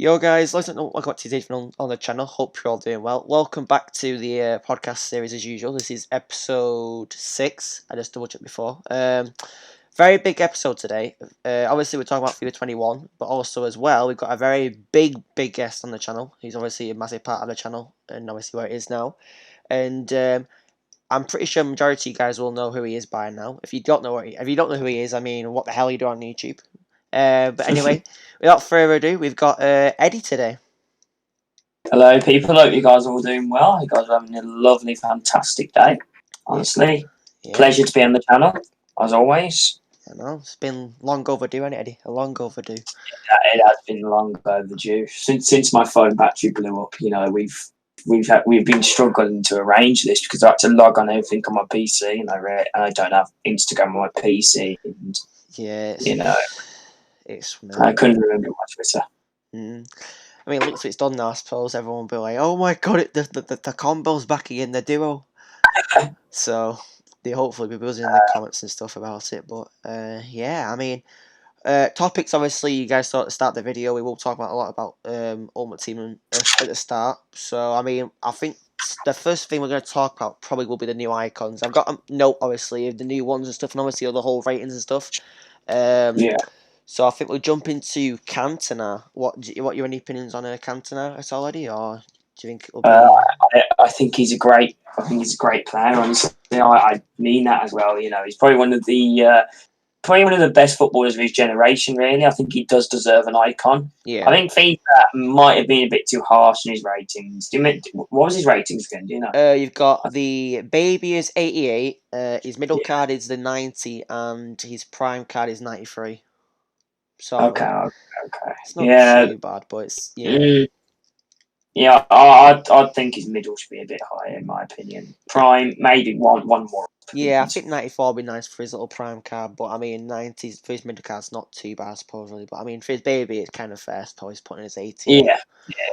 Yo guys, listen, welcome back to today's on the channel. Hope you're all doing well. Welcome back to the podcast series as usual. This is episode 6. I just double checked before. Very big episode today. Obviously we're talking about FIFA 21, but also as well we've got a very big guest on the channel. He's obviously a massive part of the channel and obviously where it is now. And I'm pretty sure majority of you guys will know who he is by now. If you don't know who he is, I mean, what the hell are you doing on YouTube? But anyway, without further ado, we've got Eddie today. Hello, people. Hope you guys are all doing well. You guys are having a lovely, fantastic day. Honestly, pleasure to be on the channel as always. I know it's been long overdue, hasn't it, Eddie? Long overdue. It has been long overdue since my phone battery blew up. You know, we've been struggling to arrange this because I had to log on everything on my PC, and I don't have Instagram on my PC, and I couldn't remember my Twitter. I mean, looks like it's done now. I suppose everyone will be like, "Oh my god, the combo's back again, the duo." So they hopefully be buzzing in the comments and stuff about it. But yeah, I mean, topics obviously you guys saw at the start of the video. We will talk about a lot about Ultimate Team at the start. So I mean, I think the first thing we're going to talk about probably will be the new icons. I've got a note obviously of the new ones and stuff, and obviously all the whole ratings and stuff. So I think we'll jump into Cantona. What your any opinions on Cantona at all, Eddie, or do you think it'll be? I think he's a great. I think he's a great player. Honestly, I mean that as well. You know, he's probably one of the best footballers of his generation. Really, I think he does deserve an icon. Yeah. I think FIFA might have been a bit too harsh in his ratings. What was his ratings again? Do you know? You've got the baby is 88. His middle card is the 90, and his prime card is 93. So okay. It's not too bad, but it's I'd think his middle should be a bit higher in my opinion. Prime maybe one more. Yeah, I think 94 would be nice for his little prime card, but I mean 90s for his middle card's not too bad, I suppose, really. But I mean for his baby, it's kind of fair. I suppose he's putting his 80. Yeah.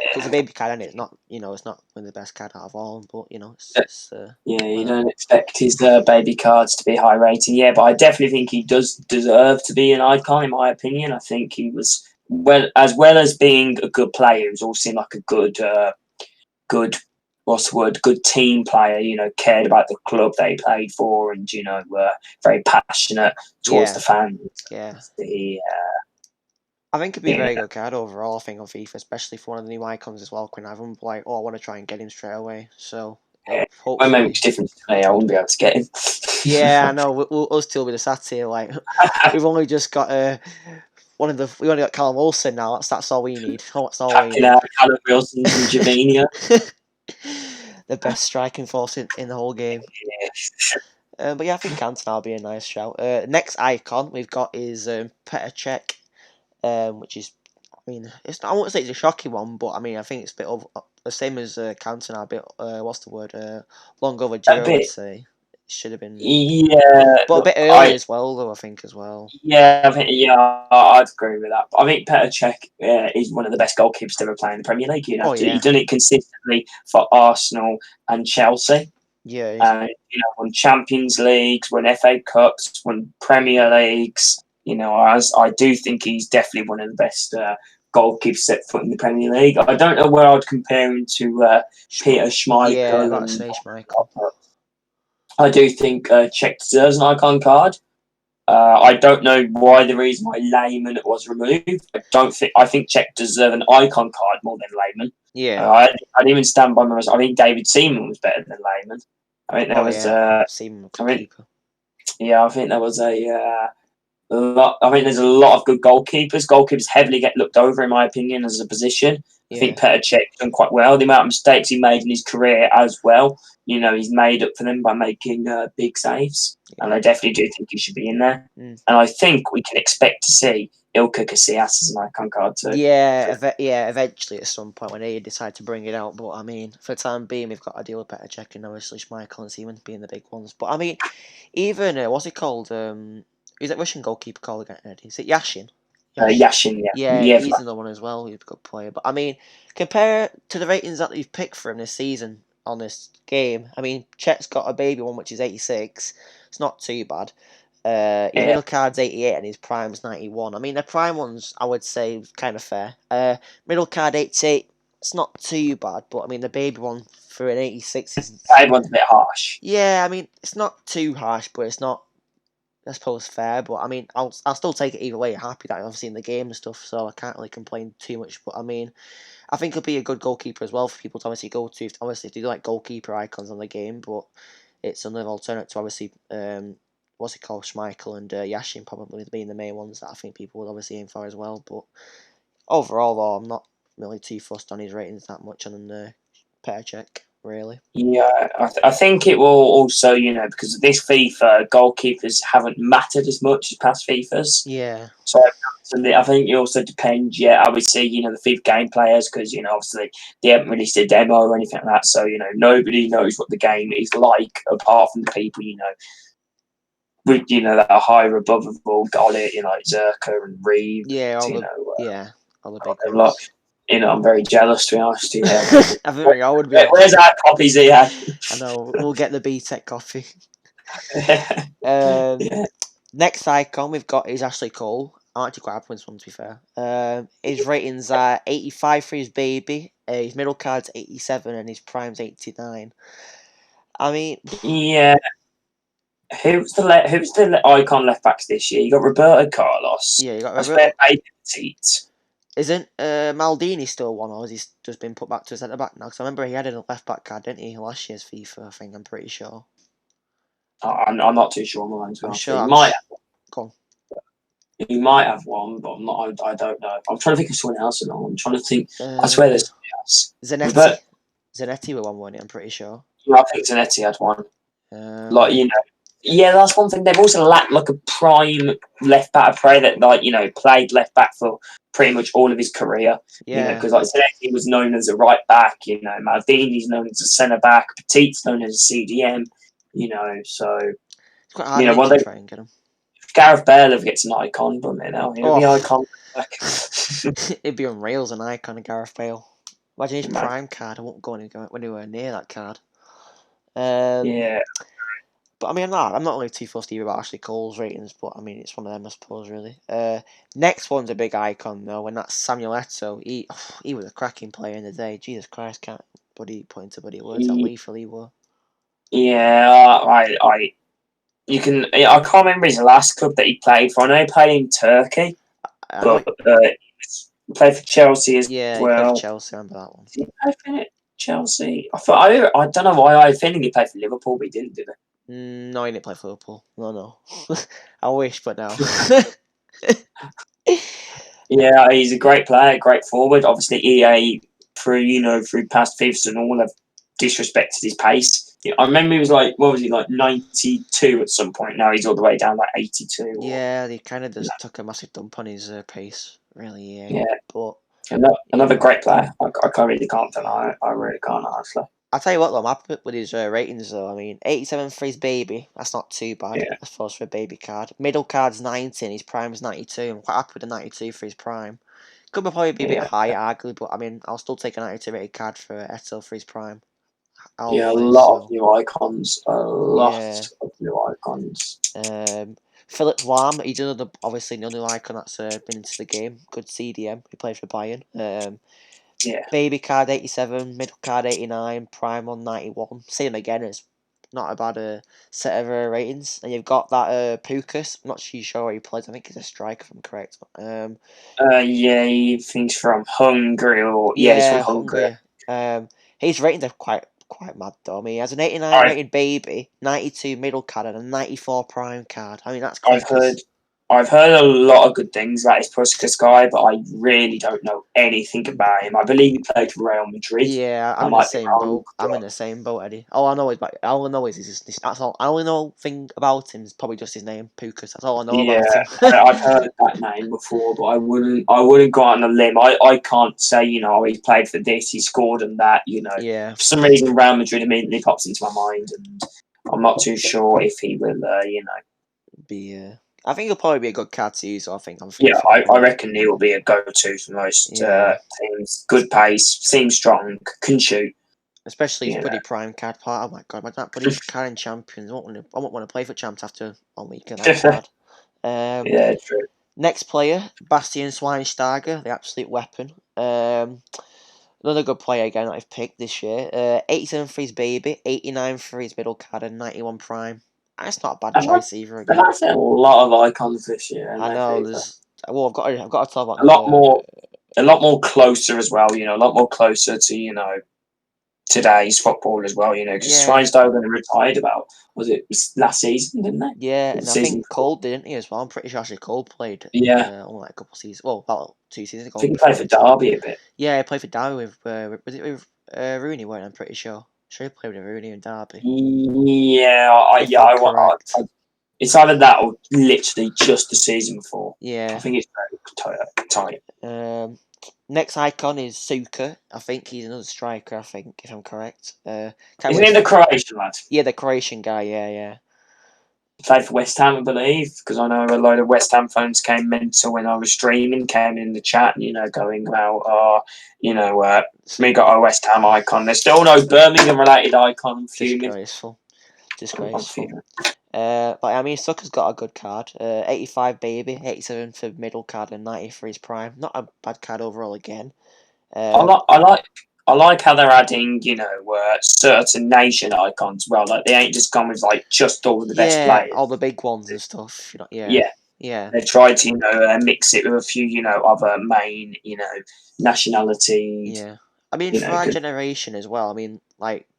Because the baby card, it's not it's not one of the best card out of all, but you don't expect his baby cards to be high rating, but I definitely think he does deserve to be an icon in my opinion. I think he was well as being a good player, he was also like a good good team player. You know, cared about the club they played for, and were very passionate towards the fans. I think it'd be a very good card overall. I think on FIFA, especially for one of the new icons as well. Can have him like, I want to try and get him straight away. So hopefully, won't make much difference to me. I wouldn't be able to get him. Yeah, I know. Us two will be the sat here like we've only just got we only got Callum Wilson now. That's all we need. That's all we need. Callum Wilson and Javinia. The best striking force in the whole game. But yeah, I think Cantona will be a nice shout. Next icon we've got is Petr Cech, which is, I mean, I won't say it's a shocking one, but I mean, I think it's a bit of the same as Cantona. A bit, what's the word? Long overdue, I would say. Should have been, but a bit early as well, though. I think as well. Yeah, I think I'd agree with that. I think Petr Cech is one of the best goalkeepers to ever play in the Premier League. He's done it consistently for Arsenal and Chelsea. Yeah, won Champions Leagues, won FA Cups, won Premier Leagues. I do think he's definitely one of the best goalkeepers set foot in the Premier League. I don't know where I'd compare him to Peter Schmeichel. Yeah, I'd say Schmeichel. I do think Cech deserves an icon card. I don't know why the reason why Lehmann was removed. I think Cech deserves an icon card more than Lehmann. Yeah, I'd even stand by myself. I think David Seaman was better than Lehmann. I think there was Seaman. I think there was a lot. I think there's a lot of good goalkeepers. Goalkeepers heavily get looked over, in my opinion, as a position. I think Petr Cech's done quite well. The amount of mistakes he made in his career as well, he's made up for them by making big saves. And I definitely do think he should be in there. And I think we can expect to see Ilkay Casillas as an icon card too. Yeah, eventually at some point when they decide to bring it out. But I mean, for the time being, we've got to deal with Petr Cech and obviously Schmeichel and Seaman being the big ones. But I mean, even what's it called? Who's that Russian goalkeeper called again, Eddie? Is it Yashin? Yashin, yeah. Yeah, he's another one as well. He's a good player. But I mean, compare to the ratings that you've picked for him this season on this game. I mean, Cech's got a baby one, which is 86. It's not too bad. His middle card's 88 and his prime's 91. I mean, the prime ones, I would say, kind of fair. Middle card 88, it's not too bad, but I mean, the baby one for an 86 is... That one's a bit harsh. Yeah, I mean, it's not too harsh, but it's not, I suppose, fair. But I mean, I'll still take it either way. Happy that I'm obviously in the game and stuff, so I can't really complain too much. But I mean, I think he'll be a good goalkeeper as well for people to obviously go to. Obviously, if they do like goalkeeper icons on the game, but it's another alternative to obviously, what's it called, Schmeichel and Yashin probably being the main ones that I think people would obviously aim for as well. But overall, though, I'm not really too fussed on his ratings that much on the pair check, really. Yeah, I think it will also, because of this FIFA, goalkeepers haven't mattered as much as past FIFAs. Yeah. So I think it also depends. Yeah, obviously, the FIFA game players, because obviously they haven't released a demo or anything like that. So nobody knows what the game is like apart from the people that are higher above have all got it. Like Zerka and Reeve. Yeah, all the big ones. I'm very jealous, to be honest. Yeah. I think I would be. Where's our copies here? I know. We'll get the B-Tech coffee. Yeah. Next icon we've got is Ashley Cole. I'm actually quite happy with this one, to be fair. His ratings are 85 for his baby. His middle card's 87 and his prime's 89. I mean, yeah. Who's the icon left backs this year? You got Roberto Carlos. Yeah, you got Roberto. Isn't Maldini still one, or has he just been put back to a centre back now? Because I remember he had a left back card, didn't he, last year's FIFA? I think I'm pretty sure. I'm not too sure. I'm sure he might. Go on. He might have one, but I'm not. I don't know. I'm trying to think of someone else. I'm trying to think. I swear there's somebody else. Zanetti were one, weren't he? I'm pretty sure. Yeah, I think Zanetti had one. Yeah, that's one thing. They've also lacked like a prime left back player that played left back for pretty much all of his career. Yeah. Because Zanetti was known as a right back. Maldini's known as a centre back. Petit's known as a CDM. So it's quite hard to try and get him. If Gareth Bale ever gets an icon, but he'll be icon. It'd be on rails, an icon of Gareth Bale. Imagine his prime card. I won't go anywhere near that card. Yeah. But I mean, I'm not really too fussed either about Ashley Cole's ratings, but I mean, it's one of them, I suppose, really. Next one's a big icon, though, and that's Samuel Eto'o. He was a cracking player in the day. Jesus Christ, can't put into words how lethal he was. Yeah, I can't remember his last club that he played for. I know he played in Turkey, but he played for Chelsea as well. Yeah, he played for Chelsea, I remember that one. Did he play for Chelsea? I don't know why I think he played for Liverpool, but he didn't, did he? No, he didn't play for Liverpool. No. I wish, but no. Yeah, he's a great player, great forward. Obviously, EA through past FIFAs and all have disrespected his pace. I remember he was 92 at some point. Now he's all the way down 82. Yeah, they kind of just took a massive dump on his pace, really. Yeah. But another great player. I really can't deny it. I really can't, honestly. I'll tell you what, though, I'm happy with his ratings, though. I mean, 87 for his baby. That's not too bad, I suppose, for a baby card. Middle card's 90 and his prime's 92. I'm quite happy with the 92 for his prime. Could probably be a bit higher, arguably, but I mean, I'll still take a 92 rated card for Eto'o for his prime. A lot of new icons. Philip Lahm, he's obviously another icon that's been into the game. Good CDM. He played for Bayern. Baby card 87, middle card 89, prime on 91. Same again, it's not a bad set of ratings. And you've got that Pukas. I'm not too sure where he plays. I think he's a striker, if I'm correct. He thinks from Hungary he's from Hungary. His ratings are quite mad though. I mean, he has an 89 rated baby, 92 middle card, and a 94 prime card. I mean, that's quite I've heard a lot of good things about this Puskas guy, but I really don't know anything about him. I believe he played for Real Madrid. Yeah, I'm in the same boat. I'm in the same boat, Eddie. All I know is that's all. I only know thing about him is probably just his name, Pukas. That's all I know about him. I've heard that name before, but I wouldn't go out on a limb. I can't say he played for this, he scored and that. Yeah. For some reason, Real Madrid immediately pops into my mind, and I'm not too sure if he will. Be. I think he'll probably be a good card to use. I reckon he will be a go-to for most teams. Good pace, seems strong, can shoot. Especially his You know. bloody prime card part. Oh my god, that bloody card in Champions. I won't want to play for Champs after 1 week of that card. Yeah, true. Next player, Bastian Schweinsteiger, the absolute weapon. Another good player again that I've picked this year. 87 for his baby, 89 for his middle card, and 91 prime. That's not a bad choice either. Again, That's a lot of icons this year. I know there's. Well, I've got to talk about a lot more closer as well. You know, a lot more closer to today's football as well. You know, because Schweinsteiger retired was it last season, didn't they? Yeah, and I think Cole didn't he as well? I'm pretty sure actually Cole played. Only like a couple of seasons. Well, about 2 seasons ago. I think he played for Derby a bit. Yeah, he played for Derby was it with Rooney? Weren't I'm pretty sure. Sure, he played with Rooney and Derby. Yeah, it's either that or literally just the season before. Yeah, I think it's very tight. Next icon is Suka. I think he's another striker. I think, if I'm correct. Isn't he the Croatian lad? Yeah, the Croatian guy. Yeah. Played for West Ham, I believe, because I know a load of West Ham fans came mental when I was streaming, came in the chat, going about, we got a West Ham icon. There's still no Birmingham-related icon. Disgraceful. But I mean, Sucker's got a good card. 85 baby, 87 for middle card, and 90 for his prime. Not a bad card overall again. I like how they're adding, certain nation icons. Well, like they ain't just gone with just all the best players, all the big ones and stuff. Yeah. They've tried to mix it with a few other main nationalities. Yeah. I mean, for our generation as well. I mean,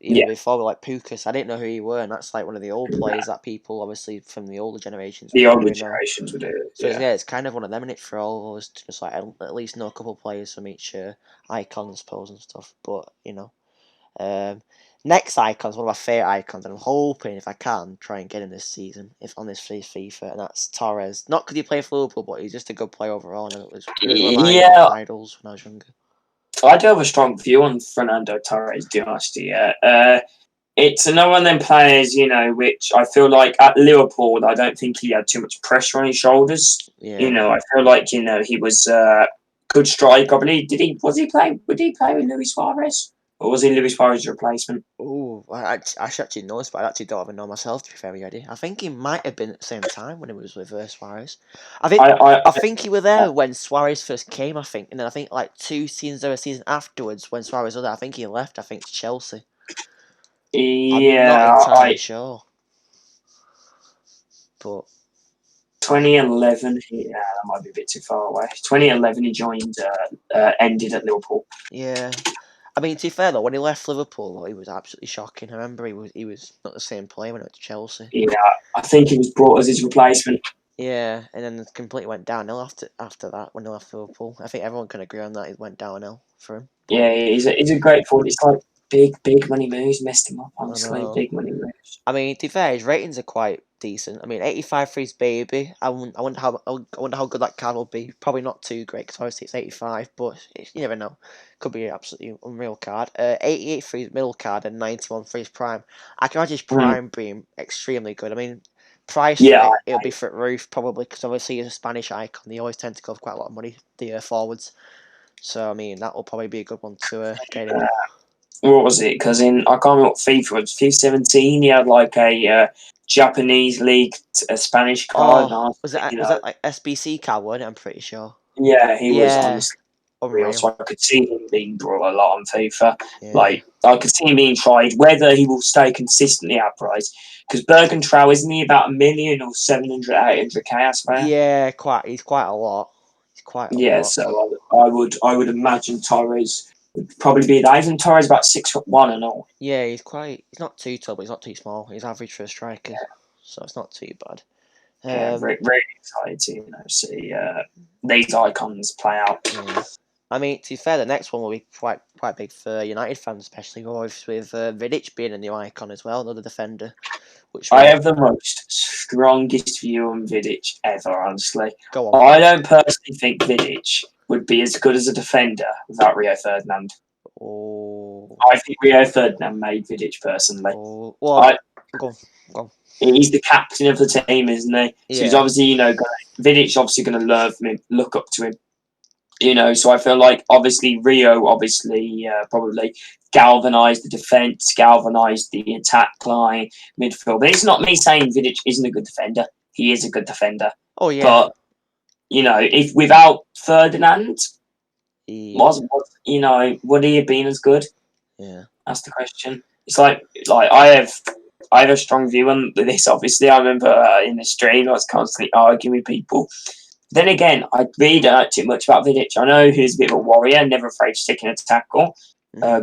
before like Pukas, I didn't know who he were, and that's like one of the old players that people obviously from the older generations. The older generations would do it. So it's kind of one of them in it for all of us to just at least know a couple of players from each icon, I suppose, and stuff. But next icon is one of my favourite icons, and I'm hoping if I can try and get him this season, if on this FIFA, and that's Torres. Not because he played for Liverpool, but he's just a good player overall, and it was one of my idols when I was younger. I do have a strong view on Fernando Torres, to be honest. It's another one of them players, which I feel like at Liverpool, I don't think he had too much pressure on his shoulders. Yeah. I feel like, he was a good striker. I believe, would he play with Luis Suarez? Or was he Luis Suarez's replacement? Oh, I actually noticed, but I actually don't even know myself, to be fair, Eddie. I think he might have been at the same time when he was with Suarez. I think he was there when Suarez first came, I think. And then I think like 2 seasons or a season afterwards when Suarez was there, I think he left, I think, to Chelsea. Yeah. I'm not entirely sure. But 2011, that might be a bit too far away. 2011, he joined, ended at Liverpool. Yeah. I mean, to be fair though, when he left Liverpool, he was absolutely shocking. I remember he was not the same player when he went to Chelsea. Yeah, I think he was brought as his replacement. Yeah, and then it completely went downhill after that when he left Liverpool. I think everyone can agree on that. It went downhill for him. Yeah, he's a great forward. It's like big money moves messed him up. Honestly, big money moves. I mean, to be fair, his ratings are quite decent. I mean, 85 for his baby. I wonder how good that card will be. Probably not too great because obviously it's 85, but you never know. Could be an absolutely unreal card. 88 for his middle card and 91 for his prime. I can imagine his prime being extremely good. I mean, price it'll be through the roof probably because obviously he's a Spanish icon. They always tend to go for quite a lot of money, the forwards. So I mean, that will probably be a good one to get him. What was it? Because I can't remember what FIFA was. FIFA 17, he had like a Japanese league, a Spanish card. Was that like SBC card, wasn't it? I'm pretty sure. Yeah, he was honestly unreal. So I could see him being brought a lot on FIFA. Yeah. Like, I could see him being tried, whether he will stay consistently at price. Because Bergentrow, isn't he about 1 million or 700, 800k, I swear? Yeah, he's quite a lot. So I would imagine Torres would probably be that. Even Torres about 6'1" and all. Yeah, he's not too tall, but he's not too small. He's average for a striker, so it's not too bad. Really excited to see these icons play out. Yeah. I mean, to be fair, the next one will be quite big for United fans, especially with Vidic being a new icon as well, another defender. I have the strongest view on Vidic ever, honestly. Go on. I don't personally think Vidic would be as good as a defender without Rio Ferdinand. Oh. I think Rio Ferdinand made Vidic personally. Oh. Well, go on. He's the captain of the team, isn't he? Yeah. So he's obviously, Vidic's obviously going to love him, look up to him. So I feel like obviously Rio, probably galvanised the defence, galvanised the attack line, midfield. But it's not me saying Vidic isn't a good defender. He is a good defender. Oh yeah. But if without Ferdinand, would he have been as good? Yeah, that's the question. It's like I have a strong view on this. Obviously, I remember in the stream I was constantly arguing with people. Then again, I really don't know too much about Vidic. I know he's a bit of a warrior, never afraid to stick in a tackle.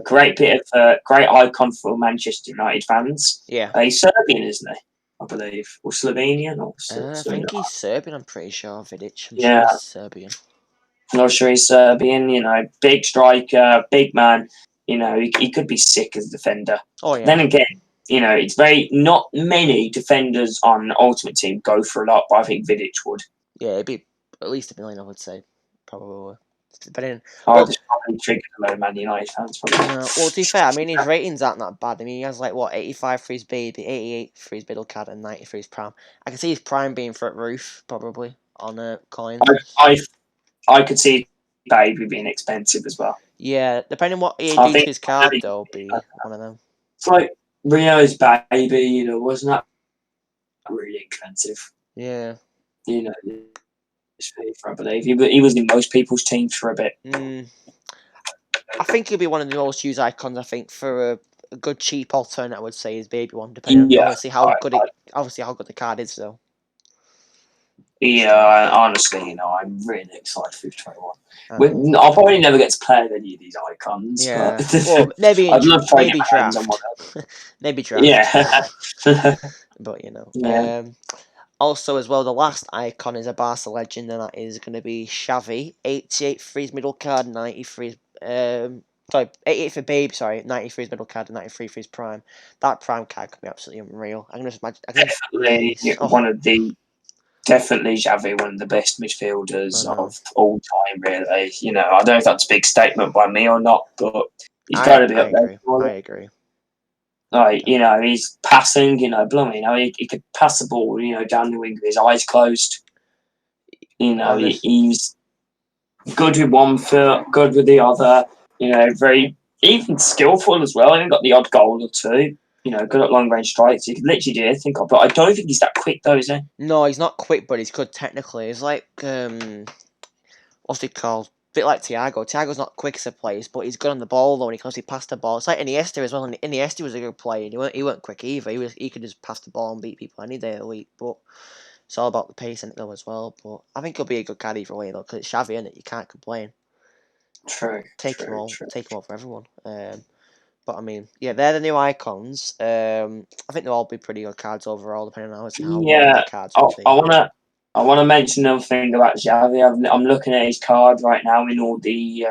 Great icon for Manchester United fans. Yeah. He's Serbian, isn't he? I believe, or Slovenian, or I think he's Serbian. I'm pretty sure Vidic. I'm yeah, sure he's Serbian. I'm not sure he's Serbian. Big striker, big man. He could be sick as a defender. Oh yeah. Then again, it's not many defenders on Ultimate Team go for a lot, but I think Vidic would. Yeah, it'd be at least $1 million, I would say, probably. Depending. Just probably triggered a load of Man United fans. Well, to be fair, I mean his ratings aren't that bad. I mean he has 85 for his baby, 88 for his middle card, and 90 for his prime. I can see his prime being for roof probably on coins. I could see baby being expensive as well. Yeah, depending what he do to his card though, be one of them. It's like Rio's baby, wasn't that really expensive? Yeah. I believe he was in most people's teams for a bit. I think he'll be one of the most used icons. I think for a good cheap alternate, I would say his baby one, depending on obviously how good the card is though. Yeah, honestly, I'm really excited for 21. I'll probably never get to play any of these icons. Yeah, but well, maybe draft. Maybe draft. Yeah, but you know. Yeah. Also, as well, the last icon is a Barca legend, and that is going to be Xavi. 88 for his middle card, 90 for his 88 for Babe. 90 for his middle card, and 93 for his prime. That prime card could be absolutely unreal. I can just imagine. Definitely Xavi, one of the best midfielders of all time, really. I don't know if that's a big statement by me or not, but he's got to be up there. I agree. He's passing, blooming. He could pass the ball, down the wing with his eyes closed. He's good with one foot, good with the other. Very even skillful as well. He got the odd goal or two. Good at long range strikes. He could literally do anything. But I don't think he's that quick, though, is he? No, he's not quick, but he's good technically. He's like what's he called? A bit like Thiago. Thiago's not quick as a player, but he's good on the ball though, and he can also pass the ball. It's like Iniesta as well. And Iniesta was a good player. He weren't quick either. He could just pass the ball and beat people any day of the week. But it's all about the pace in it though as well. But I think he'll be a good card either way though, because it's Xavi, isn't it? You can't complain. True. Take him all for everyone. But I mean, yeah, they're the new icons. I think they'll all be pretty good cards overall, depending on how the cards will be. I want to mention another thing about Xavi. I'm looking at his card right now in all the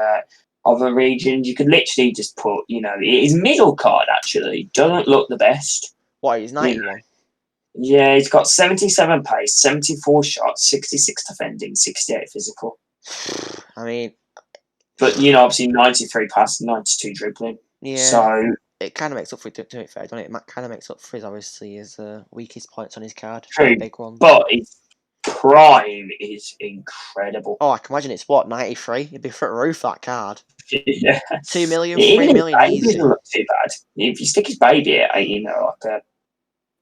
other regions. You could literally just put, his middle card actually doesn't look the best. What, he's 91? Yeah, he's got 77 pace, 74 shots, 66 defending, 68 physical. I mean, but obviously 93 passing, 92 dribbling. Yeah. So it kind of makes up for it, to be fair, doesn't it? It kind of makes up for his weakest points on his card. True, big ones. But his prime is incredible. Oh, I can imagine it's 93. It'd be through the roof, that card. Yeah. 2 million, 3 million easy. Doesn't look too bad. If you stick his baby at like a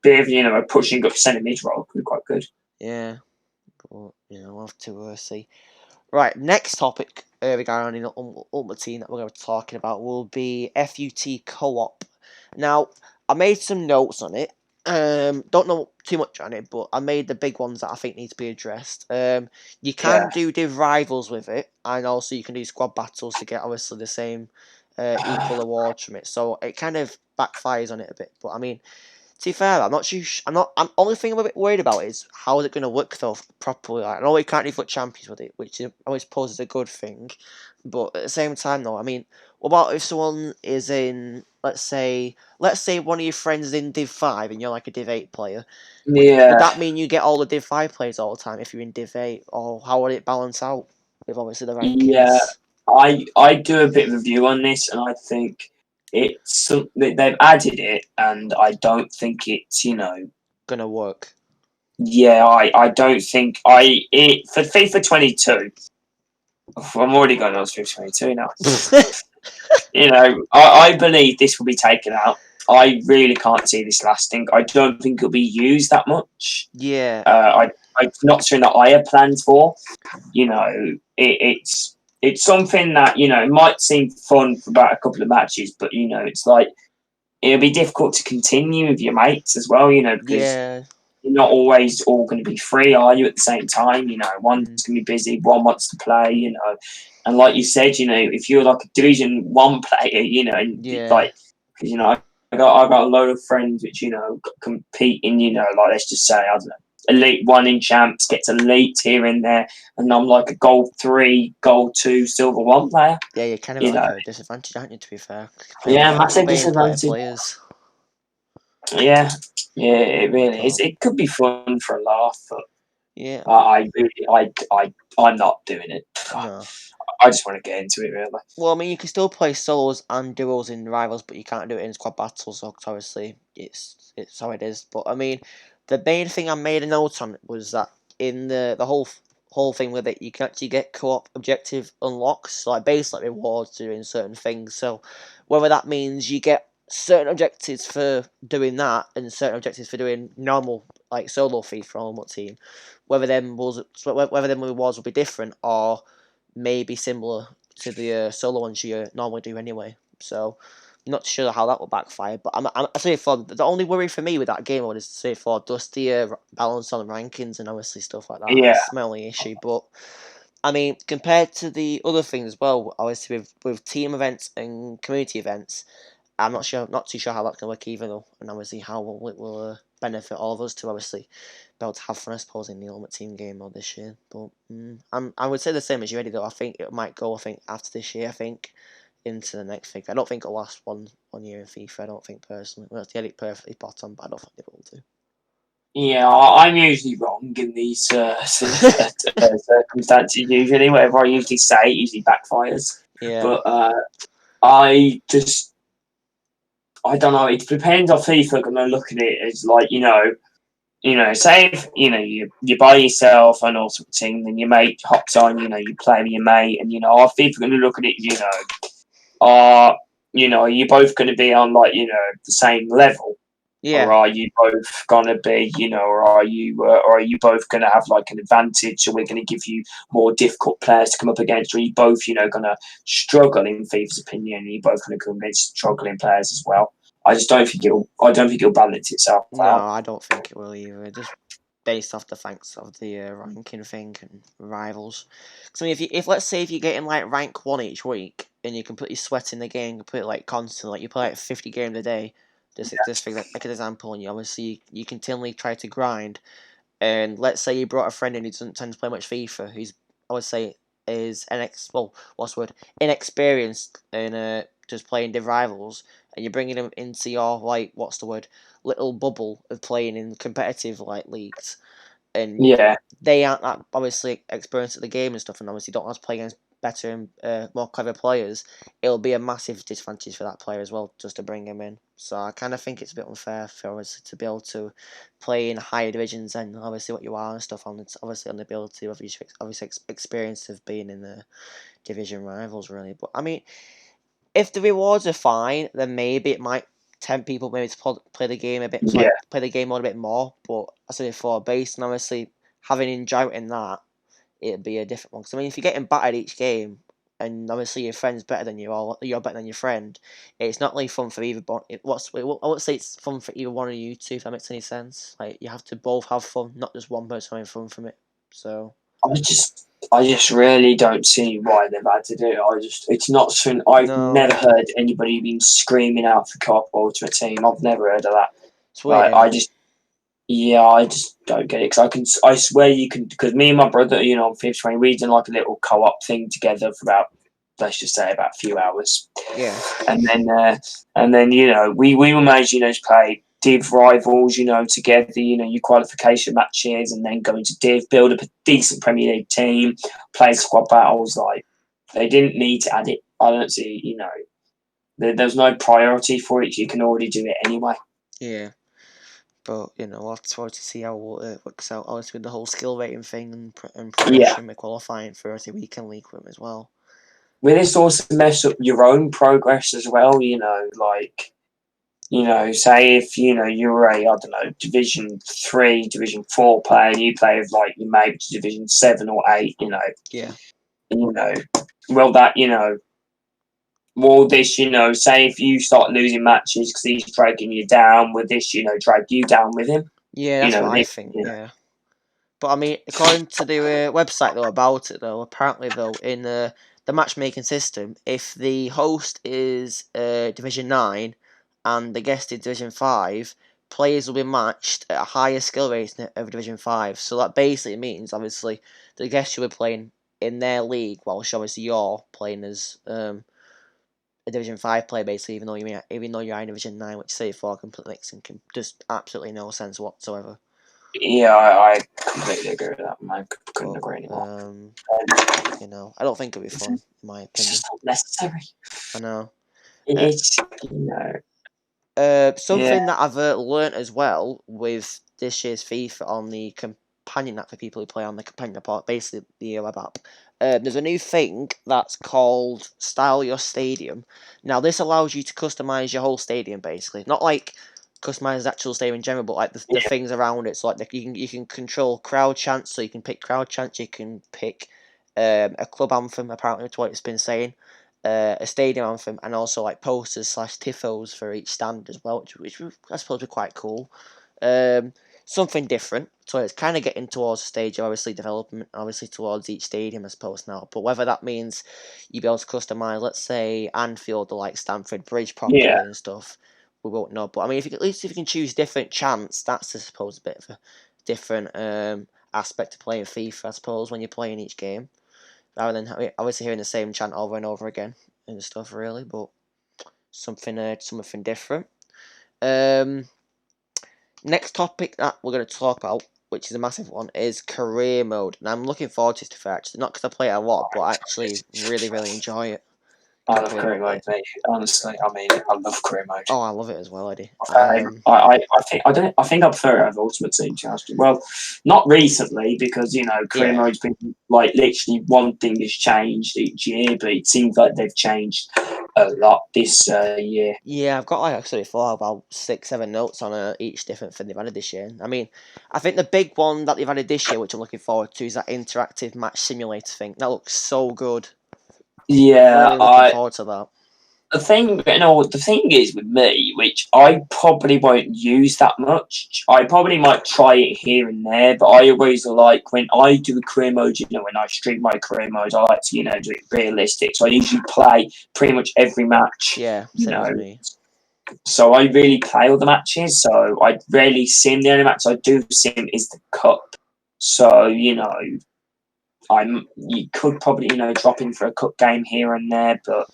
bit of a pushing up centre mid role, could be quite good. Yeah, but we'll have to see. Right, next topic regarding the Ultimate Team that we're going to be talking about will be FUT Co-op. Now, I made some notes on it. Don't know too much on it, but I made the big ones that I think need to be addressed. You can do div rivals with it, and also you can do squad battles to get obviously the same equal awards from it. So it kind of backfires on it a bit. But I mean, to be fair, I'm not too. Only thing I'm a bit worried about is how is it going to work though properly. Like, I know we can't do FUT champions with it, which I always suppose is a good thing. But at the same time, though, I mean, what about if someone is in, let's say one of your friends is in Div 5 and you're like a Div 8 player? Yeah. Would that mean you get all the Div 5 players all the time if you're in Div 8, or how would it balance out with obviously the rankings? Yeah, I do a bit of a view on this, and I think they've added it, and I don't think it's gonna work. Yeah, I don't think for FIFA 22. I'm already going on to 22 now. You know, I believe this will be taken out. I really can't see this lasting. I don't think it'll be used that much. Yeah. It's not something that I have plans for. You know, it's something that, you know, it might seem fun for about a couple of matches, but, you know, it's like, it'll be difficult to continue with your mates as well, you know, because you're not always all going to be free, are you, at the same time? You know, one's going to be busy, one wants to play, you know. And like you said, you know, if you're like a Division 1 player, you know, and like, because, you know, I got a load of friends which, you know, compete in, you know, like, let's just say, I don't know, Elite 1 in champs, gets elite here and there, and I'm like a Gold 3, Gold 2, Silver 1 player. Yeah, you're kind of like a disadvantage, aren't you, to be fair? Massive disadvantage. Players. Yeah, it really is. It could be fun for a laugh, but yeah, I'm not doing it. No. I just want to get into it, really. Well, I mean, you can still play solos and duos in rivals, but you can't do it in squad battles. So obviously, it's how it is. But I mean, the main thing I made a note on was that in the whole thing with it, you can actually get co-op objective unlocks, like base rewards doing certain things. So whether that means you get certain objectives for doing that and certain objectives for doing normal like solo FIFA for Ultimate Team, whether them rewards will be different or maybe similar to the solo ones you normally do anyway. So not sure how that will backfire, but I say for the only worry for me with that game mode is to say for just the balance on rankings and obviously stuff like that. Yeah, that's my only issue. But I mean, compared to the other things as well, obviously with team events and community events, I'm not too sure how that's gonna work either though, and obviously how it will benefit all of us to obviously be able to have fun, I suppose, in the Ultimate Team game mode this year. But I would say the same as you, Eddie. Though I think it might go. I think after this year, I think into the next thing. I don't think it'll last one year in FIFA. I don't think personally. Well, get it perfectly bottom, but I don't think it will do. Yeah, I'm usually wrong in these circumstances. Usually, whatever I usually say, it usually backfires. Yeah. But I don't know. It depends on FIFA. Going to look at it as like, you know, say if, you know, you by yourself and all sort of thing, then your mate hops on, you know, you play with your mate, and, you know, our FIFA going to look at it, you know, are you both going to be on, like, you know, the same level? Yeah. Or are you both going to be, you know, or are you both going to have like an advantage? Or we're going to give you more difficult players to come up against? Or are you both, you know, going to struggle in FIFA's opinion? Are you both going to come against struggling players as well? I don't think it'll balance itself No, out. I don't think it will either. Just based off the facts of the ranking thing and rivals. Because I mean, if let's say if you're getting like rank 1 each week and you're completely sweating the game, completely like constant, like you play like 50 games a day, just for like an example, and you obviously you continually try to grind, and let's say you brought a friend in who doesn't tend to play much FIFA, who's I would say is inexperienced in just playing div rivals, and you're bringing them into your like little bubble of playing in competitive like leagues, and Yeah, they aren't that obviously experienced at the game and stuff, and obviously don't have to play against better and more clever players. It'll be a massive disadvantage for that player as well, just to bring him in. So I kind of think it's a bit unfair for us to be able to play in higher divisions and obviously what you are and stuff on. It's obviously on the ability of obviously experience of being in the division rivals really. But I mean, if the rewards are fine, then maybe it might tempt people maybe to play the game a bit, play the game mode a bit more. But I said before, based on obviously having enjoyment in that, it'd be a different one. Because I mean, if you're getting battered each game, and obviously your friend's better than you, or you're better than your friend, it's not really fun for either. I would say it's fun for either one of you two. If that makes any sense, like you have to both have fun, not just one person having fun from it. So I just really don't see why they've had to do it. It's not something I've never heard anybody being screaming out for co-op Ultimate Team. I've never heard of that. It's weird. I just don't get it, because I swear you can, because me and my brother, you know, on Fifth Train, we did like a little co-op thing together for about, let's just say, about a few hours. Yeah. And then you know, we were managed, you know, to play div rivals, you know, together, you know, your qualification matches, and then go into div, build up a decent Premier League team, play squad battles. Like, they didn't need to add it. I don't see, you know, there's no priority for it. You can already do it anyway. Yeah. But we'll have to wait to see how it works out. Obviously, with the whole skill rating thing and progression, we're qualifying for the weekend league with as well. Will this also mess up your own progress as well? Say if you're a Division 3, Division 4 player, and you play with you maybe Division 7 or 8. Yeah. Will that will this say if you start losing matches because he's dragging you down, will this drag you down with him? Yeah, that's what I think. Yeah. But I mean, according to the website though about it though, apparently though in the matchmaking system, if the host is Division 9 and the guest is Division 5, players will be matched at a higher skill rating of Division 5. So that basically means obviously the guest will be playing in their league, whilst obviously you're playing as a Division 5 player basically, even though you're in Division 9, which say for completely makes just absolutely no sense whatsoever. Yeah, I completely agree with that. I couldn't agree anymore. I don't think it'll be fun, in my opinion. It's just not necessary. I know. It's something that I've learnt as well with this year's FIFA on the companion app for people who play on the companion app, basically the web app. There's a new thing that's called Style Your Stadium. Now, this allows you to customize your whole stadium, basically. Not like customize the actual stadium in general, but like the things around it. So like you can control crowd chants, so you can pick crowd chants. You can pick a club anthem. Apparently, that's what it's been saying. A stadium anthem, and also like posters / tifos for each stand as well, which I suppose are quite cool. Something different. So it's kind of getting towards the stage of obviously development, obviously towards each stadium, I suppose now. But whether that means you'll be able to customize, let's say Anfield or like Stamford Bridge properly and stuff, we won't know. But I mean, at least if you can choose different chants, that's I suppose a bit of a different aspect to playing FIFA, I suppose, when you're playing each game, rather than obviously hearing the same chant over and over again and stuff, really. But something different. Next topic that we're going to talk about, which is a massive one, is career mode. And I'm looking forward to it, actually. Not because I play it a lot, but I actually really, really enjoy it. I love career mode, mate. Honestly, I mean, I love career mode. Oh, I love it as well, Eddie. I think I prefer it over Ultimate Team Challenge. Well, not recently because career mode's been literally one thing has changed each year, but it seems like they've changed a lot this year. Yeah, I've got actually about 6-7 notes on each different thing they've added this year. I mean, I think the big one that they've added this year, which I'm looking forward to, is that interactive match simulator thing. That looks so good. Yeah, really looking forward to that. The thing is with me, which I probably won't use that much. I probably might try it here and there, but I always like when I do a career mode. When I stream my career mode, I like to do it realistic. So I usually play pretty much every match. Yeah, same as me. So I really play all the matches. So I rarely sim. The only match I do sim is the cup. So you could probably drop in for a cup game here and there, but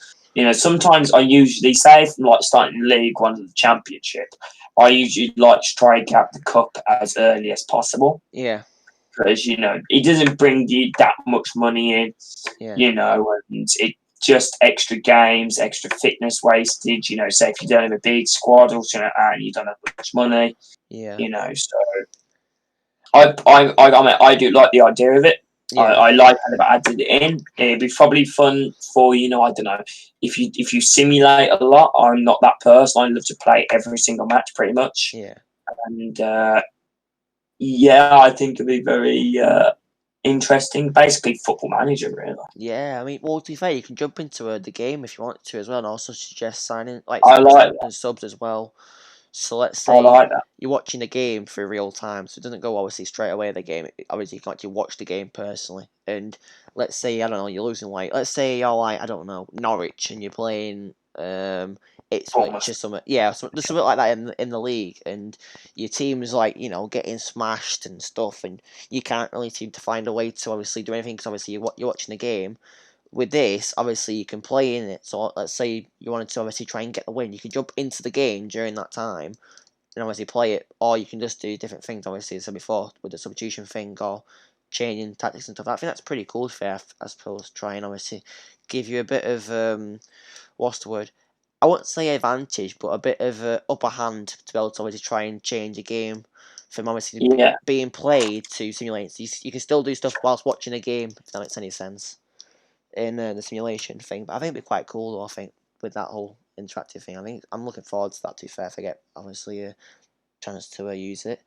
sometimes I usually say if I'm starting League One of the Championship, I usually like to try and get the cup as early as possible. Yeah. Because it doesn't bring you that much money in. Yeah. And it just extra games, extra fitness wastage. Say if you don't have a big squad or and you don't have much money. Yeah. So I do like the idea of it. Yeah. I like how they've added it in. It'd be probably fun for I don't know, if you simulate a lot. I'm not that person. I love to play every single match pretty much. Yeah. And I think it'd be very interesting. Basically, Football Manager, really. Yeah, I mean, well, to be fair, you can jump into the game if you want to as well, and also suggest signing and subs as well. So let's say you're watching the game for real time, so it doesn't go obviously straight away the game. Obviously, you can actually watch the game personally. And let's say, I don't know, you're losing let's say you're I don't know, Norwich, and you're playing Ipswich or something. Yeah, there's something like that in the league, and your team is getting smashed and stuff, and you can't really seem to find a way to obviously do anything because obviously you're watching the game. With this, obviously, you can play in it. So let's say you wanted to obviously try and get the win. You can jump into the game during that time and obviously play it. Or you can just do different things, obviously, as I said before, with the substitution thing or changing tactics and stuff. I think that's pretty cool, I suppose, try and obviously give you a bit of, what's the word? I wouldn't say advantage, but a bit of a upper hand to be able to obviously try and change a game from obviously Yeah. being played to simulate. So you can still do stuff whilst watching a game, if that makes any sense, in the simulation thing. But I think it'd be quite cool, though, I think, with that whole interactive thing. I think I'm looking forward to that, to be fair, if I get, obviously, a chance to use it.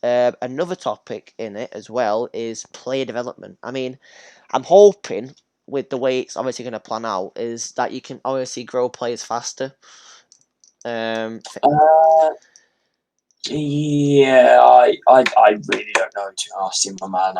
Another topic in it as well is player development. I mean, I'm hoping with the way it's obviously going to plan out is that you can obviously grow players faster. Uh, yeah, I really don't know, to ask him, my man.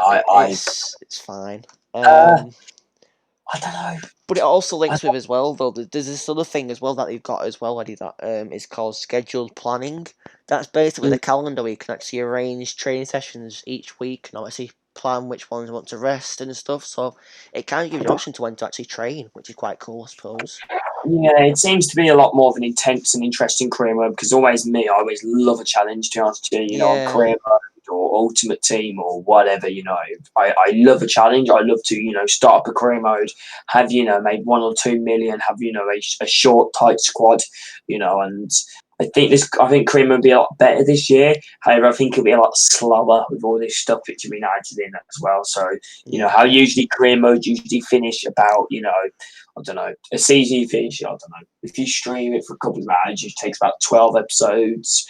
It's fine. I don't know. But it also I links with as well, though. There's this other thing as well that they've got as well, Eddie, that is called scheduled planning. That's basically the calendar where you can actually arrange training sessions each week and obviously plan which ones you want to rest and stuff. So it kind of gives you an option to when to actually train, which is quite cool, I suppose. Yeah, it seems to be a lot more of an intense and interesting career mode because always me, I always love a challenge, to be honest with you, on Yeah, career mode or ultimate team or whatever, I love a challenge. I love to, start up a career mode, have, made 1 or 2 million, have, a short, tight squad, and I think career mode will be a lot better this year. However, I think it'll be a lot slower with all this stuff which have been added in as well. So, yeah, how usually career mode usually finish about, I don't know, a season you finish, I don't know, if you stream it for a couple of hours, it takes about 12 episodes,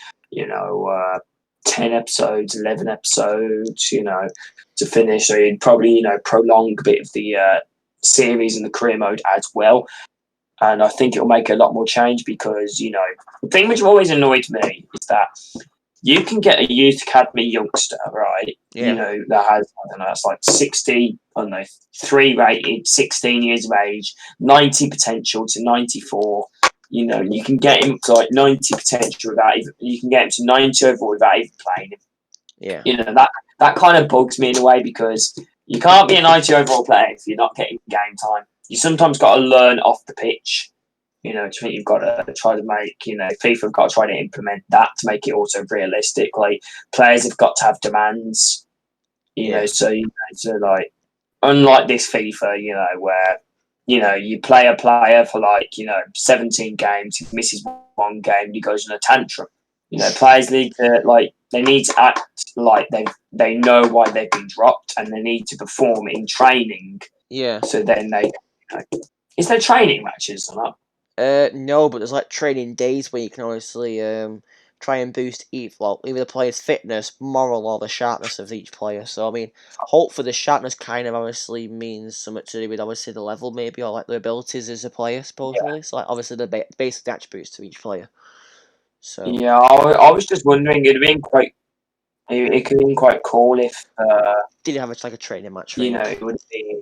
10 episodes, 11 episodes, to finish. So you'd probably, prolong a bit of the series and the career mode as well. And I think it'll make a lot more change because, the thing which always annoyed me is that you can get a youth academy youngster, right? yeah, That has, I don't know, that's like 60, I don't know, 3 rated, 16 years of age, 90 potential to 94. You can get him to like 90 potential without even, you can get him to 90 overall without even playing him. yeah, That kind of bugs me in a way because you can't be a 90 overall player if you're not getting game time. You sometimes got to learn off the pitch. I think you've got to try to make, FIFA have got to try to implement that to make it also realistic. Like, players have got to have demands, yeah, so, so like, unlike this FIFA, where, you play a player for like, 17 games, he misses one game, he goes in a tantrum. Players need to, like, they need to act like they know why they've been dropped and they need to perform in training. yeah. So then is there training matches or not? No, but there's like training days where you can obviously try and boost either the player's fitness, moral, or the sharpness of each player. So I mean, hopefully the sharpness kind of obviously means something to do with obviously the level maybe, or like the abilities as a player supposedly. So like obviously the basic attributes to each player. So Yeah, I was just wondering. It could have been quite cool if did you have like a training match thing? it would have been.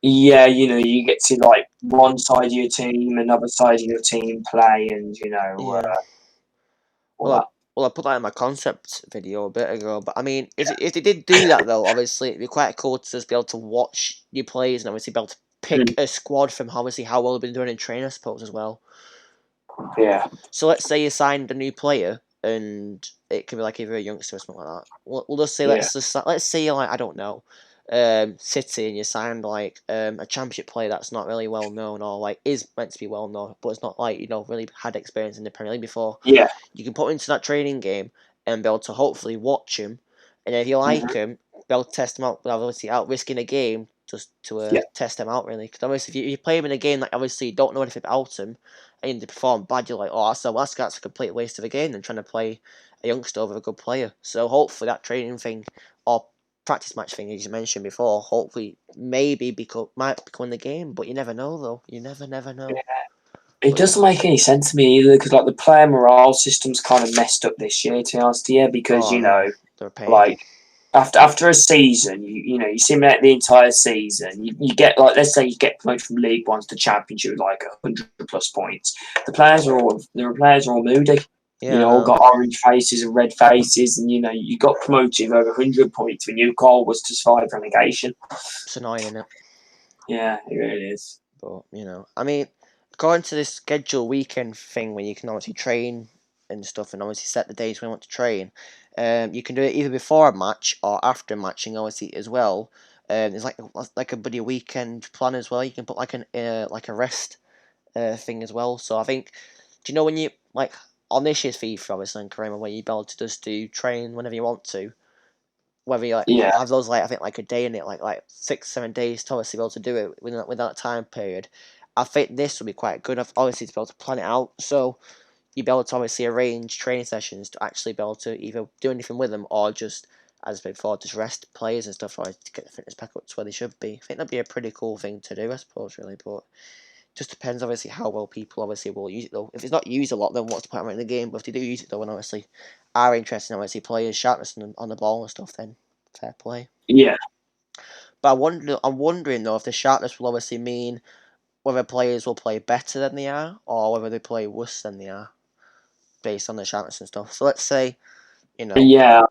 Yeah, you get to like one side of your team, another side of your team play, and Yeah. all Well, that. I put that in my concept video a bit ago. But I mean, if they did do that though, obviously it'd be quite cool to just be able to watch your plays and obviously be able to pick Mm, a squad from obviously how well they've been doing in training, I suppose as well. yeah, So let's say you signed a new player, and it could be like either a youngster or something like that. We'll just say yeah, let's say you're like I don't know, City, and you signed like a championship player that's not really well known or like is meant to be well known, but it's not like really had experience in the Premier League before. yeah, You can put him into that training game and be able to hopefully watch him, and if you like hmm him, be able to test him out without obviously out risking a game just to yeah, test him out really. Because obviously, if you play him in a game that obviously you don't know anything about him and they perform bad, you're like, oh, that's a complete waste of a game than trying to play a youngster over a good player. So hopefully that training thing or practice match thing, as you mentioned before, hopefully maybe might become the game, but you never know though. You never know. yeah. It But doesn't make any sense to me either because like the player morale system's kind of messed up this year, to be honest, yeah, because oh no, they're a pain. like after a season, you simulate the entire season. You get like let's say you get promoted from League One to Championship with like 100+ points. The players are all moody. Yeah, I All know. got orange faces and red faces, and you got promoted with over 100 points when your goal was to survive relegation. It's annoying, isn't it? Yeah, it really is. But I mean, according to this schedule weekend thing where you can obviously train and stuff, and obviously set the days when you want to train. You can do it either before a match or after matching, obviously as well. There's like a buddy weekend plan as well. You can put like a rest thing as well. So I think, do you know when you like on this year's FIFA, obviously, and Karima, where you be able to just do train whenever you want to, whether you like Yeah. have those like I think like a day in it, like 6-7 days to obviously be able to do it within that time period. I think this would be quite good. Obviously, to be able to plan it out, so you'd be able to obviously arrange training sessions to actually be able to either do anything with them or just, as before, just rest players and stuff, or to get the fitness back up to where they should be. I think that'd be a pretty cool thing to do, I suppose, really, but just depends obviously how well people obviously will use it though. If it's not used a lot, then what's the point of it in the game? But if they do use it though, and obviously are interested in obviously players sharpness on the ball and stuff, then fair play. Yeah. But I'm wondering though if the sharpness will obviously mean whether players will play better than they are or whether they play worse than they are based on the sharpness and stuff. So let's say, you know, Yeah.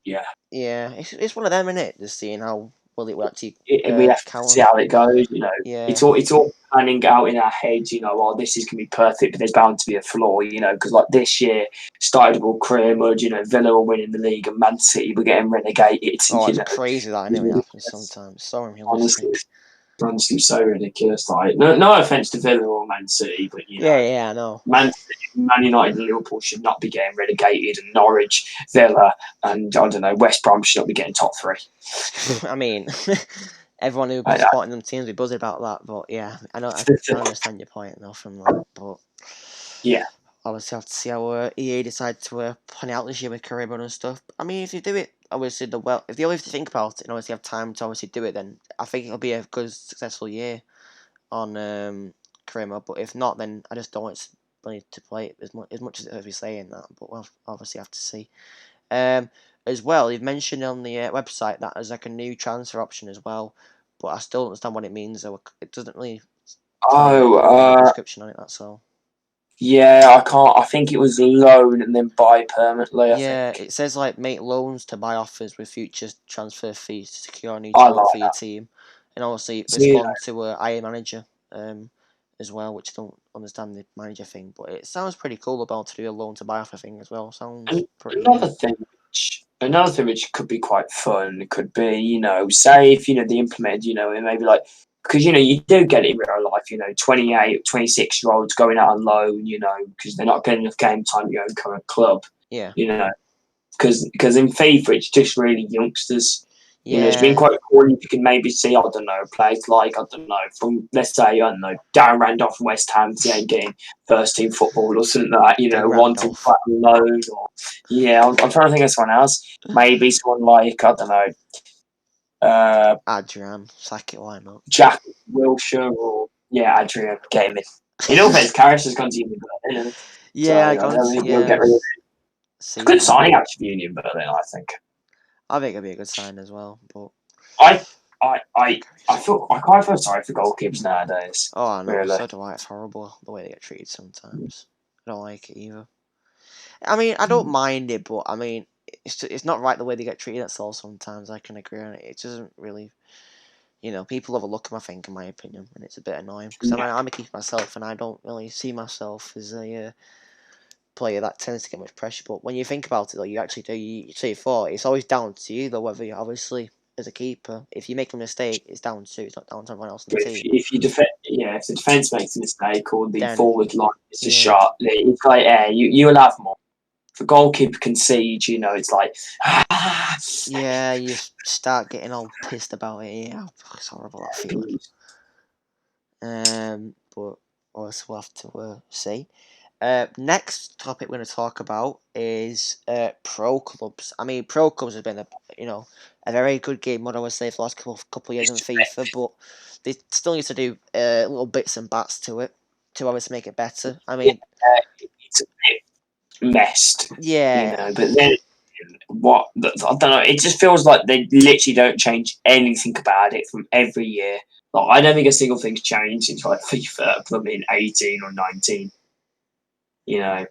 Yeah. yeah, it's one of them, isn't it? Just seeing how well it will actually We have to count. see how it goes. Yeah, It's all planning out in our heads. Oh, this is gonna be perfect, but there's bound to be a flaw. Because like this year started all career mode. Villa were winning the league and Man City were getting relegated. oh, it's crazy that I know it happens sometimes. So unrealistic. Honestly, so ridiculous. Like, no offense to Villa or Man City, but Yeah, I know. Man United and Liverpool should not be getting relegated, and Norwich, Villa, and I don't know, West Brom should not be getting top 3. I mean, everyone who be supporting them teams be buzzing about that, but yeah, I know I understand your point though from that, but yeah, obviously have to see how EA decide to plan it out this year with Caribbean and stuff. I mean, if you do it, obviously if they always think about it and obviously have time to obviously do it, then I think it'll be a good successful year on Caribbean. But if not, then I just don't want to play it as much as it be saying that. But we'll obviously have to see. As well, you've mentioned on the website that there's like a new transfer option as well, but I still don't understand what it means. So it doesn't really tell me a description on it. That's all. yeah, I can't. I think it was loan and then buy permanently. I Yeah, think it says like make loans to buy offers with future transfer fees to secure a new I talent like for your team, and obviously so, respond to IA manager as well, which I don't understand the manager thing, but it sounds pretty cool about to do a loan to buy offer thing as well. Sounds pretty. Another thing which could be quite fun could be, say if they implemented, it maybe like because you do get it in real life, 28, 26-year-olds going out on loan, because they're not getting enough game time at your own current club, Yeah. Because in FIFA it's just really youngsters. It's been Yeah. quite cool if you can maybe see, I don't know, players like, I don't know, from, let's say, I don't know, Darren Randolph from West Ham getting first team football or something like that, wanting to play loan. Or, I'm trying to think of someone else. Maybe someone like, I don't know, Adrian, sack it, why not? Jack Wilshere or, Adrian Gaming. In all fairness, Karras has gone to Union Berlin. Yeah, So I I got don't think he'll yeah. get rid of it. It's a good signing, actually, for Union Berlin, I think. I think it'd be a good sign as well, but I quite feel sorry for goalkeepers nowadays. oh, I know, really. so do I. It's horrible the way they get treated sometimes. I don't like it either. I mean, I don't mind it, but I mean, it's not right the way they get treated. That's all. Sometimes I can agree on it. It doesn't really, people overlook them. I think, in my opinion, and it's a bit annoying because I'm a keeper myself, and I don't really see myself as a player that tends to get much pressure. But when you think about it, though, you actually do. You say for it's always down to you, though. Whether you obviously as a keeper, if you make a mistake, it's down to you. It's not down to everyone else on the team. If you defend, if the defense makes a mistake or the forward line is a yeah. shot, it's like you'll have more. If a goalkeeper concedes, it's like yeah, you start getting all pissed about it. Yeah, it's horrible that feeling. But also we'll have to see. Next topic we're going to talk about is pro clubs. I mean, pro clubs have been a very good game mode, I would say, for the last couple of years in FIFA, but they still need to do little bits and bats to it to obviously make it better. I mean, it's a bit messed, yeah, but then I don't know. It just feels like they literally don't change anything about it from every year. Like, I don't think a single thing's changed since like FIFA, probably in 18 or 19. I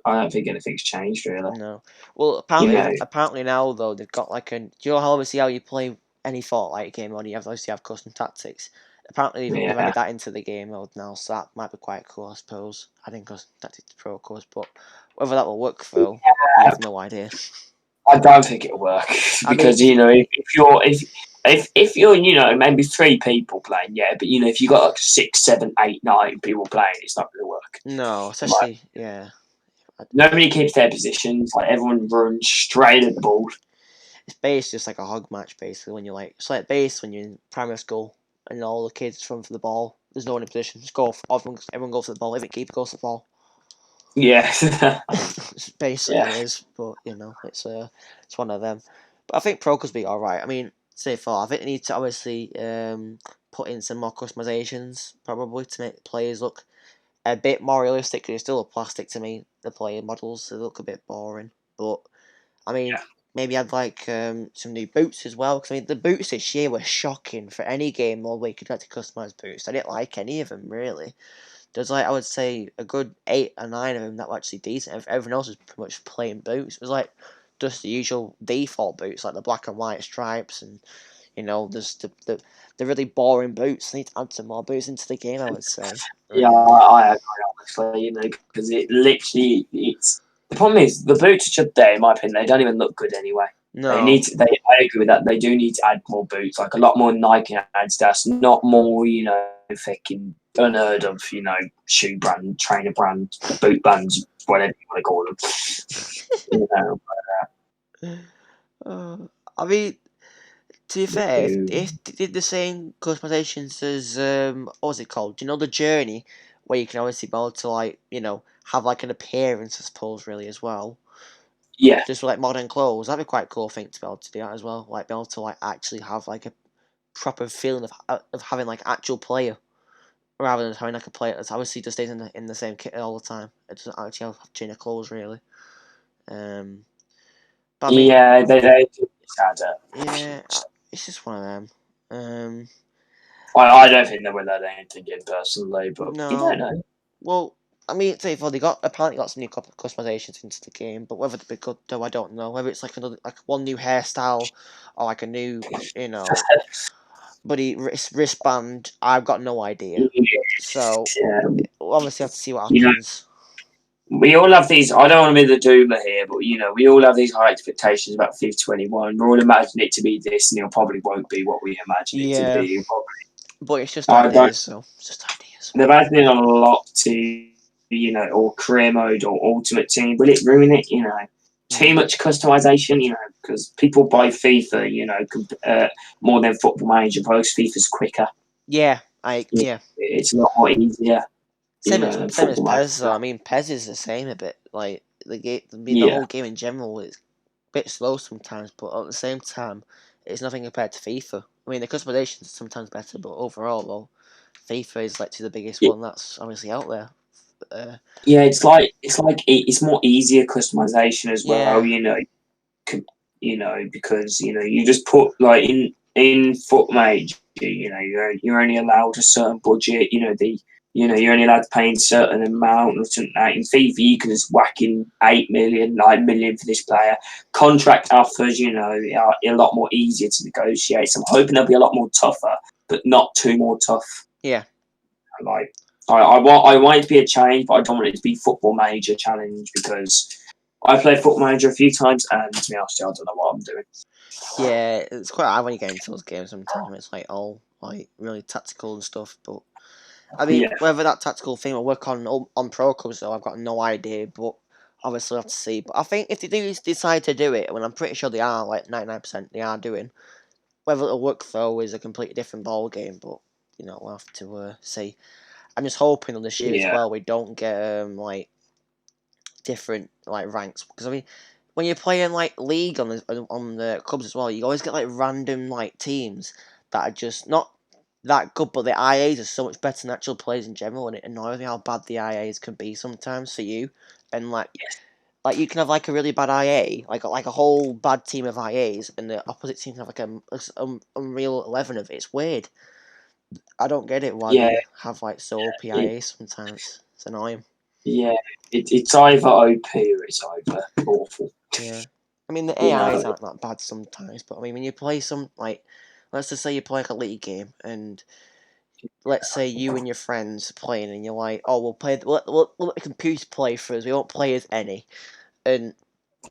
don't think anything's changed really. No. Well, apparently now though they've got like do you know how obviously how you play any Fortnite game or you obviously have custom tactics. Apparently they've added that into the game mode now, so that might be quite cool, I suppose. Adding custom tactics to pro course, but whether that will work though, I have no idea. I don't think it'll work because mean, if you're maybe 3 people playing, yeah, but if you got like 6, 7, 8, 9 people playing, it's not going to work. no, especially yeah. Nobody keeps their positions. Like everyone runs straight at the ball. It's basically just like a hog match, basically. When you're it's like base when you're in primary school and all the kids run for the ball. There's no one in position. Just go. Everyone goes for the ball. Every keeper goes for the ball. Yeah, It's basically yeah, it is, but it's one of them. But I think Pro could be all right. I mean, say far, I think they need to obviously put in some more customizations probably to make players look a bit more realistic. Cause it's still a plastic to me. The player models they look a bit boring, but I mean. yeah. Maybe I'd like some new boots as well. Because I mean, the boots this year were shocking for any game where you could actually customize boots. I didn't like any of them really. There's I would say a good 8 or 9 of them that were actually decent. Everyone else was pretty much plain boots. It was like just the usual default boots, like the black and white stripes, and there's the really boring boots. They need to add some more boots into the game. I would say. Yeah, Really. I agree, honestly, because it's the problem is the boots are just there, in my opinion. They don't even look good anyway. No. I agree with that. They do need to add more boots, like a lot more Nike Adidas, not more, fucking unheard of, shoe brand, trainer brand, boot bands, whatever you want to call them. You know, Uh, I mean, to be fair, so, if they did the same customizations as what was it called? Do you know the journey where you can obviously be able to have like an appearance, I suppose, really as well. yeah, Just with like modern clothes, that'd be quite a cool thing to be able to do that as well. Like be able to actually have like a proper feeling of having like actual player rather than having like a player that's obviously just stays in the same kit all the time. It doesn't actually have change of clothes really. Um, but I mean, yeah, they do add it. yeah, it's just one of them. Um, I don't think they will add anything in personally, but you don't no, know. well, I mean, say for they apparently got some new customizations into the game, but whether they're good though, I don't know. Whether it's like another one new hairstyle or like a new, you know, buddy wristband, I've got no idea. So Yeah, we'll obviously have to see what you know, happens. we all have these. I don't want to be the doomer here, but we all have these high expectations about FIFA 21. We're all imagining it to be this, and it probably won't be what we imagine it to Yeah, be. but it's just I don't. ideas, so it's just ideas. They've added a lot to, or career mode or ultimate team. Will it ruin it? Too Mm. much customization. Because people buy FIFA, more than Football Manager. Because FIFA's quicker. Yeah, It's a lot more easier. Than Same as Football Pez though. Manager. I mean, Pez is the same a bit. Like the game, the Yeah. whole game in general is a bit slow sometimes, but at the same time, it's nothing compared to FIFA. I mean, the customizations are sometimes better, but overall, though, FIFA is like to the biggest one that's obviously out there. Uh, Yeah, it's more easier customization as well. yeah, Because you just put like in Foot Mage, you're only allowed a certain budget. You're only allowed to pay in certain amount or something. Like in FIFA, you can just whack in 8 million, 9 million for this player. Contract offers, are a lot more easier to negotiate. So I'm hoping they'll be a lot more tougher, but not too more tough. yeah, Like I want it to be a change, but I don't want it to be Football Manager challenge because I played Football Manager a few times, and to be honest, I don't know what I'm doing. yeah. It's quite hard when you get into those games sometimes. It's like all like really tactical and stuff, but I mean, Yeah, whether that tactical thing will work on Pro Clubs, though, I've got no idea. But obviously, we'll have to see. But I think if they do decide to do it, when I'm pretty sure they are, like 99%, they are doing. Whether it'll work though is a completely different ball game. But we'll have to see. I'm just hoping on this year as yeah, well we don't get like different like ranks because I mean. When you're playing like league on the clubs as well, you always get like random like teams that are just not that good, but the IAs are so much better than actual players in general, and it annoys me how bad the IAs can be sometimes for you. And like you can have like a really bad IA, like a whole bad team of IAs, and the opposite team can have like a unreal 11 of it. It's weird. I don't get it why yeah, they have like so OP it, IAs sometimes. It's annoying. yeah. It's either OP or it's either awful. Yeah. I mean, the You AIs know, aren't that bad sometimes, but I mean, when you play some, like, let's just say you play like a league game, and let's say you and your friends are playing, and you're like, oh, we'll play, we'll let the computer play for us, we won't play as any. And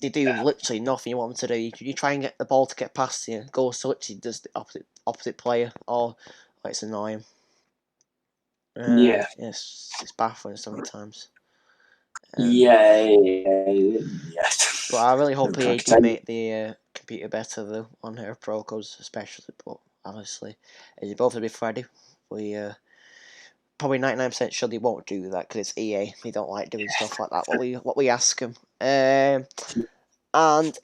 they do literally nothing you want them to do. You try and get the ball to get past you, goes to literally just the opposite player, or it's annoying. Yeah. It's baffling sometimes. Yeah. But I really hope Never EA fucking do make the computer better though on her Pro codes especially. But obviously, as you both will be Friday, we probably 99% sure they won't do that because it's EA. They don't like doing stuff like that. What we ask them. And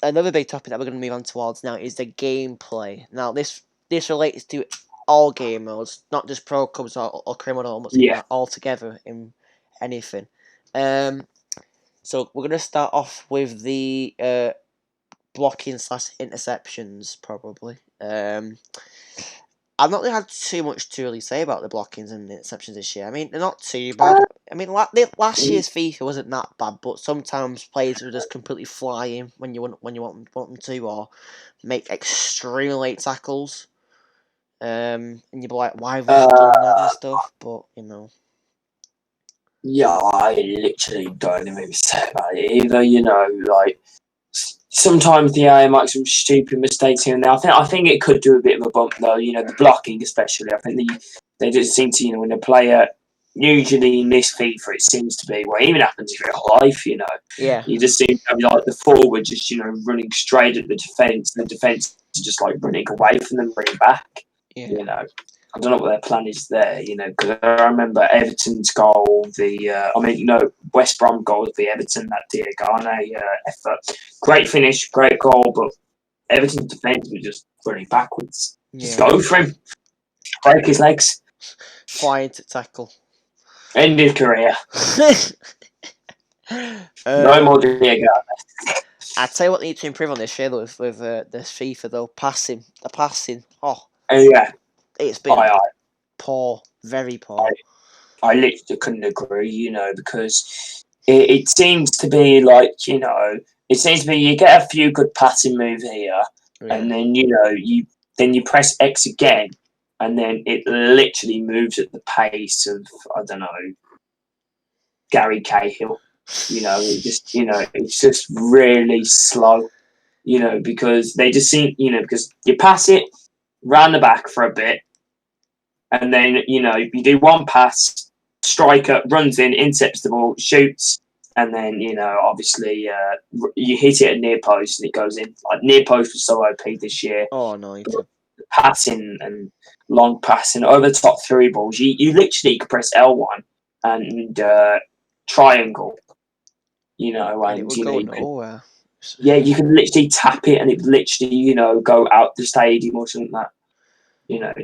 another big topic that we're going to move on towards now is the gameplay. Now this relates to all game modes, not just Pro Clubs or Criminal, but all together in anything. So we're going to start off with the blocking / interceptions, probably. I've not really had too much to really say about the blockings and interceptions this year. I mean, they're not too bad. I mean, last year's FIFA wasn't that bad, but sometimes players were just completely flying when you want them to, or make extremely late tackles. And you'd be like, why have we just done that and stuff? But Yeah, I literally don't even say about it either. Like sometimes the AI makes some stupid mistakes here and there. I think it could do a bit of a bump though. The blocking especially. I think they just seem to when a player. Usually in this FIFA, it seems to be. Well, it even happens in real life. yeah, You just seem to have like the forward just running straight at the defense, and the defense is just like running away from them, running back. yeah. I don't know what their plan is there, because I remember Everton's goal, West Brom goal for Everton, that Diagane effort. Great finish, great goal, but Everton's defence was just running backwards. Just go for him, break his legs. Flying to tackle. End his career. No more Diagane. I'd tell you what they need to improve on this year though, with this FIFA though, passing. The passing. Oh, yeah. It's been poor, very poor. I literally couldn't agree, because it seems to be like, it seems to be you get a few good passing moves here, and then you press X again, and then it literally moves at the pace of Gary Cahill. It's just really slow. Because they just seem because you pass it round the back for a bit. And then, you do one pass, striker runs in, intercepts the ball, shoots, and then, obviously you hit it at near post and it goes in. Like near post was so OP this year. Oh, no. Passing and long passing over the top three balls, you literally could press L1 and triangle, and it would go nowhere. Yeah, you can literally tap it and it would literally, go out the stadium or something like that.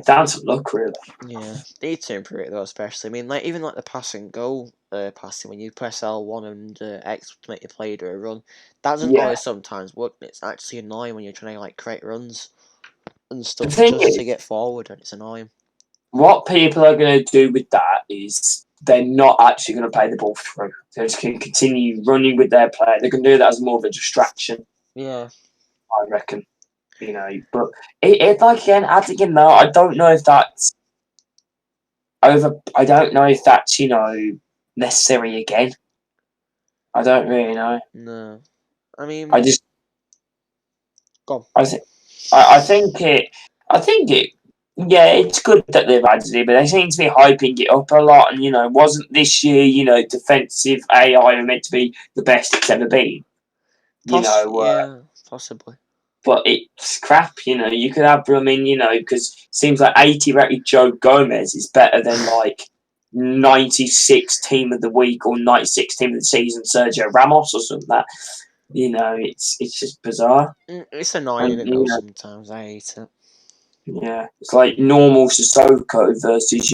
Down to luck, really. Yeah, they need to improve it though, especially. I mean, even the pass and go passing, when you press L1 and X to make your player do a run, that doesn't always sometimes work. It's actually annoying when you're trying to create runs and stuff just to get forward, and it's annoying. What people are going to do with that is they're not actually going to play the ball through. They're just going to continue running with their player. They're going to do that as more of a distraction. Yeah, I reckon. But I don't know if that's over. I don't know if that's necessary again. I don't really know. No, I mean, I just go on. I think it. Yeah, it's good that they've added it, but they seem to be hyping it up a lot. And wasn't this year defensive AI meant to be the best it's ever been? yeah, possibly. But it's crap, you could have because it seems like 80 rated Joe Gomez is better than 96 team of the week or 96 team of the season Sergio Ramos or something like that. It's just bizarre. It's annoying sometimes. I hate it. Yeah, it's like normal Sissoko versus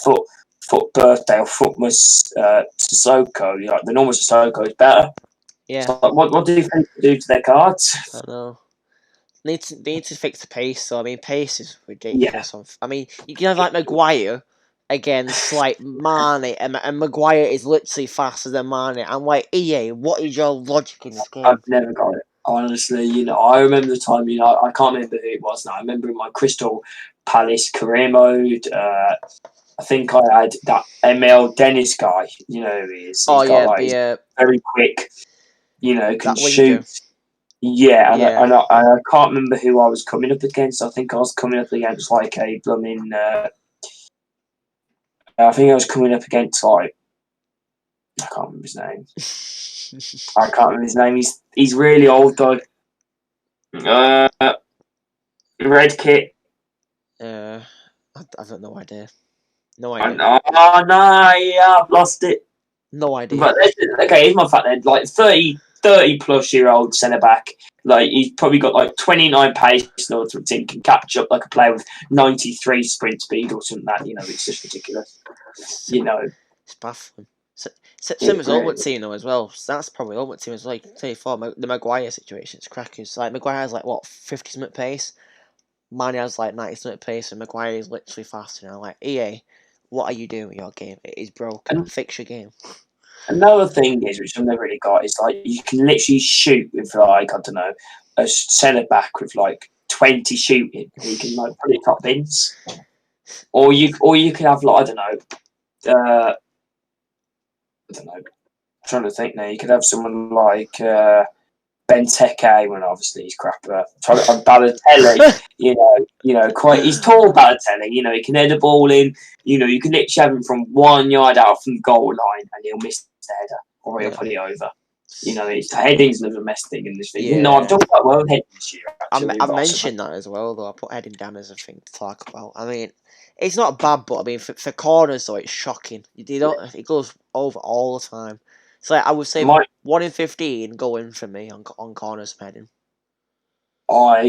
foot birthday or footmas Sissoko. The normal Sissoko is better. Yeah. Like, what do you think to do to their cards? I know. They need to fix the pace. So I mean, pace is ridiculous. Yeah. I mean, you can have Maguire against Mane, and Maguire is literally faster than Mane. I'm like, EA, what is your logic in this game? I've never got it. Honestly, I remember the time. I can't remember who it was now. I remember in my Crystal Palace career mode. I think I had that ML Dennis guy. He's got very quick. Can shoot. Yeah, and I can't remember who I was coming up against. I think I was coming up against like a blooming. I think I was coming up against like I can't remember his name. I can't remember his name. He's really old though. Red kit. I've got no idea. No Oh idea. no, yeah, I've lost it. No idea. But okay, here's my fact then. Like 30 plus year old centre back. Like he's probably got like 29 pace in order to team can catch up like a player with 93 sprint speed or something. That it's just ridiculous. It's baffling. Same as Ultimate Team though as well. So that's probably Ultimate Team as well. Like 34, the Maguire situation. It's cracking. So like Maguire has like what 50 something pace. Mane has like 90 something pace, and Maguire is literally faster now. Like EA, what are you doing with your game? It is broken. Fix your game. Another thing is, which I've never really got, is like you can literally shoot with like I don't know a centre back with like 20 shooting. You can like put it top bins, or you can have like I don't know. I'm trying to think now. You could have someone like Benteke when obviously he's crapper. Balotelli, quite he's tall Balotelli. He can head the ball in. You can literally have him from 1 yard out from the goal line and he'll miss the header or he'll put it over. It's heading's another mess thing in this thing. Yeah. I've done quite well heading this year. Actually, I've mentioned that as well though. I put heading down as a thing to talk about. I mean, it's not bad, but I mean for corners though, it's shocking. You don't. It goes over all the time. So like, I would say 1 in 15 go in for me on corners from heading. I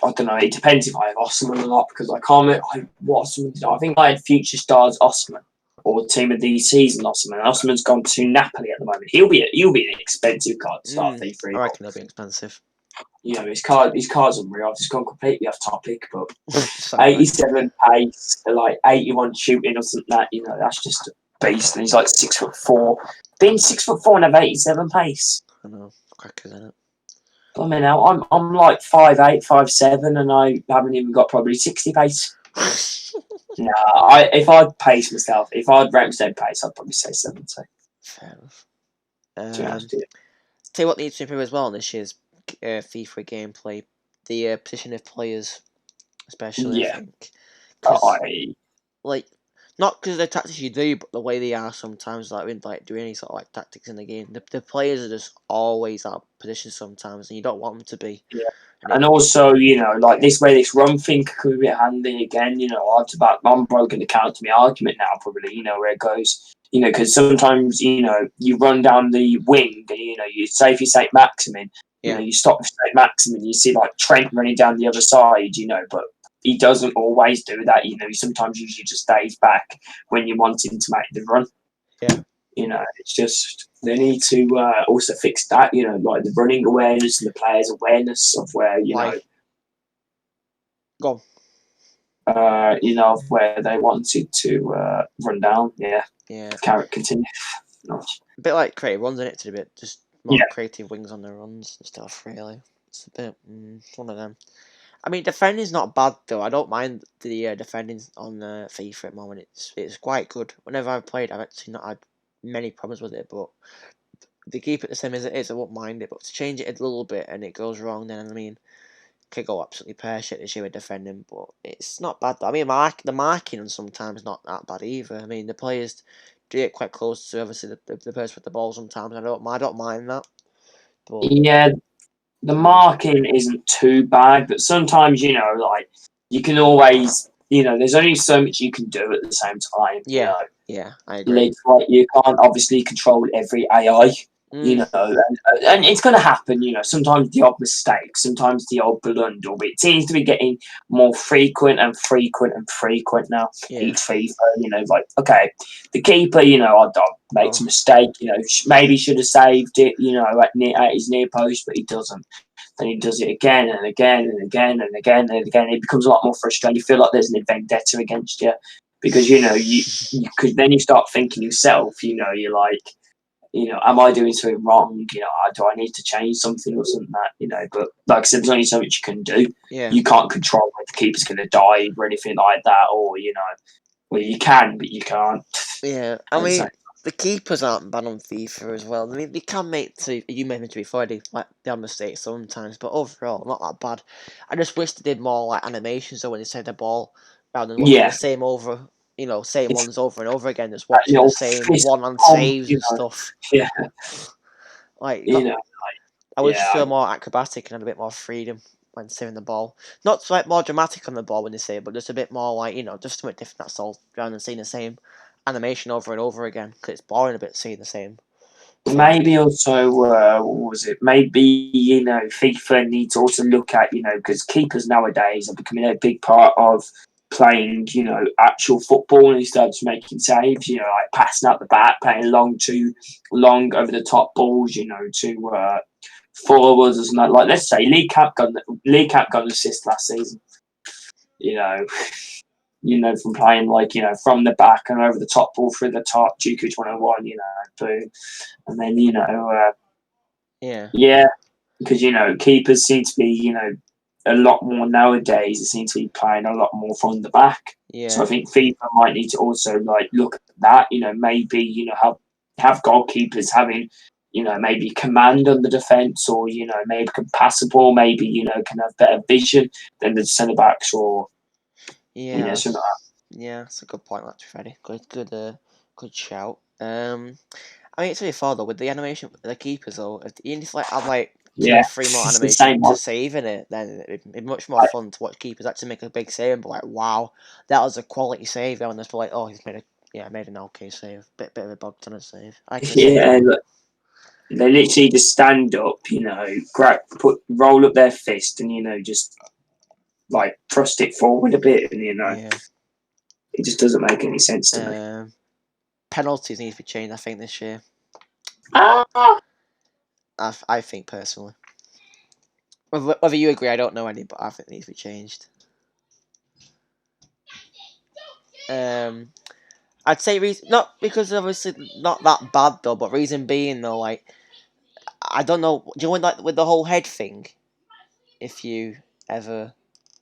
don't know. It depends if I have Osman or not because I can't remember what Osman did. I think I had Future Stars Osman or Team of the Season Osman. Osman's gone to Napoli at the moment. He'll be an expensive card to start FIFA. I reckon he'll be expensive. His card's unreal. I've just gone completely off topic, but 87 pace, like 81 shooting or something like that. That's just a beast. And he's like 6'4". Being 6'4" and have 87 pace. I know, crackers in it. I mean, now I'm like 5'8", 5'7", and I haven't even got probably 60 pace. If I'd pace myself, if I'd rank myself pace, I'd probably say 70. Fair enough. Tell you what needs to improve as well in this year's FIFA gameplay, the position of players, especially. I think. Like, not because of the tactics you do, but the way they are sometimes, like when doing any sort of like tactics in the game. The players are just always out of position sometimes, and you don't want them to be. Yeah. And also, like this run thing could be a bit handy again. I'm probably going to counter my argument now, probably. Where it goes. Because sometimes you run down the wing, and you say if you Saint Maximin, you stop with Saint Maximin, you see like Trent running down the other side, but he doesn't always do that. He sometimes usually just stays back when you want him to make the run. Yeah. It's just they need to also fix that. Like the running awareness and the players' awareness of where Go on. Of where they wanted to run down. Yeah. Carrot continue. A bit like creative runs in it to a bit, just more creative wings on their runs and stuff. Really, it's a bit one of them. I mean, defending's not bad though. I don't mind the defending on FIFA at the moment. It's quite good. Whenever I've played, I've actually not had many problems with it. But to keep it the same as it is, I won't mind it. But to change it a little bit and it goes wrong, then I mean, it could go absolutely pear shit this year with defending. But it's not bad though. I mean, the marking on sometimes not that bad either. I mean, the players do get quite close to obviously the person with the ball sometimes. I don't mind that. But yeah. The marking isn't too bad, but sometimes, like, you can always, there's only so much you can do at the same time. Yeah, I agree. Like, you can't obviously control every AI, and it's going to happen, sometimes the odd mistake, sometimes the odd blunder, but it seems to be getting more frequent and frequent and frequent now. Each FIFA, like, okay, the keeper, makes a mistake, maybe should have saved it, at his near post, but he doesn't. Then he does it again and again and again and again and again. It becomes a lot more frustrating. You feel like there's an vendetta against you because you could then you start thinking yourself. You're like, am I doing something wrong? Do I need to change something or something that But like I said, there's only so much you can do. Yeah. You can't control when the keeper's going to dive or anything like that, or well, you can, but you can't. Yeah, I mean, the keepers aren't bad on FIFA as well. I mean, they can make you made them to be funny, like they have mistakes sometimes, but overall not that bad. I just wish they did more like animations though when they save the ball, rather than watching the Yeah, same same it's ones over and over again, just you watching the know, same fist one on pump, saves and stuff. yeah, Like you know, I wish yeah, they were more acrobatic and had a bit more freedom when saving the ball. Not like more dramatic on the ball when they save, but just a bit more like just something different. That's all, rather than seeing the same animation over and over again, because it's boring a bit seeing the same thing. maybe also, what was it? Maybe, FIFA needs to also look at, because keepers nowadays are becoming a big part of playing, actual football instead of just making saves, like passing out the back, playing long over the top balls, to forwards or something. Like, let's say League Cup got an assist last season, you know. From playing from the back and over the top ball through the top, Jukuj 101, boom. And then, Yeah, yeah, because keepers seem to be a lot more nowadays. They seem to be playing a lot more from the back. So I yeah, think FIFA might need to also look at that. Maybe have goalkeepers having maybe command on the defense, or maybe can pass the ball, maybe can have better vision than the centre backs, or yeah. something like Yeah, that's a good point, actually, Freddie. Good shout. I mean, it's really far though with the animation, the keepers though. Even if like have like that. two or Yeah, three more it's the animation same to one. save in it, then it'd be much more Like, fun to watch keepers actually make a big save and be like, wow, that was a quality save. And just be like, oh, he's made an okay save, bit of a bog ton of save. I can see that. yeah, look, they literally just stand up, roll up their fist, and just thrust it forward a bit, and Yeah. it just doesn't make any sense to me. Penalties need to be changed. I think this year. Ah, I think personally. Whether you agree, I don't know any, but I think it needs to be changed. I'd say reason not because obviously not that bad though, but reason being though, like I don't know. Do you know like with the whole head thing? If you ever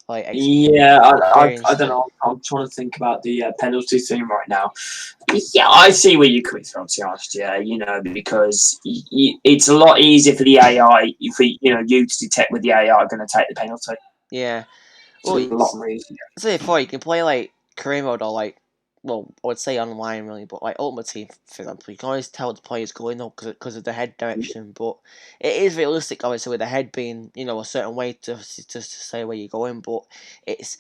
like yeah, I experienced don't it, know. I'm trying to think about the penalty thing right now. Yeah, I see where you're coming from, to be honest. Yeah, because it's a lot easier for the AI, for you to detect with the AI are going to take the penalty. yeah. For Well, a lot of reasons. say before you can play like career mode or like I would say online really, but like Ultimate Team for example, you can always tell the player's going though because of the head direction. But it is realistic, obviously, with the head being a certain way to say where you're going. But it's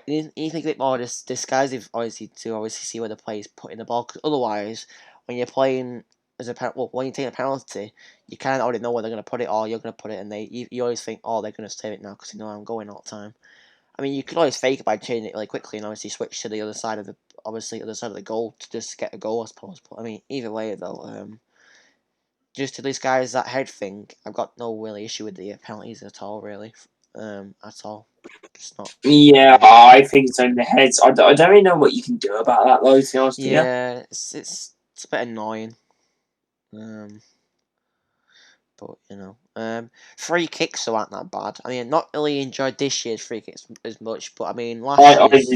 you need to make a bit more disguisive, obviously, to obviously see where the player's putting the ball. Because otherwise, when you're playing as when you take a penalty, you kind of already know where they're going to put it, or you're going to put it, and you always think, oh, they're going to save it now because I'm going all the time. I mean, you could always fake it by changing it really quickly and obviously switch to the other side of the goal to just get a goal, I suppose. But I mean, either way though, just to these guys that head thing, I've got no really issue with the penalties at all, really, at all. It's not. Yeah, Yeah, I think it's on the heads. I don't really know what you can do about that, though, to be honest with you. yeah, it's a bit annoying. Um, but free kicks aren't that bad. I mean, not really enjoyed this year's free kicks as much, but I mean, last year's.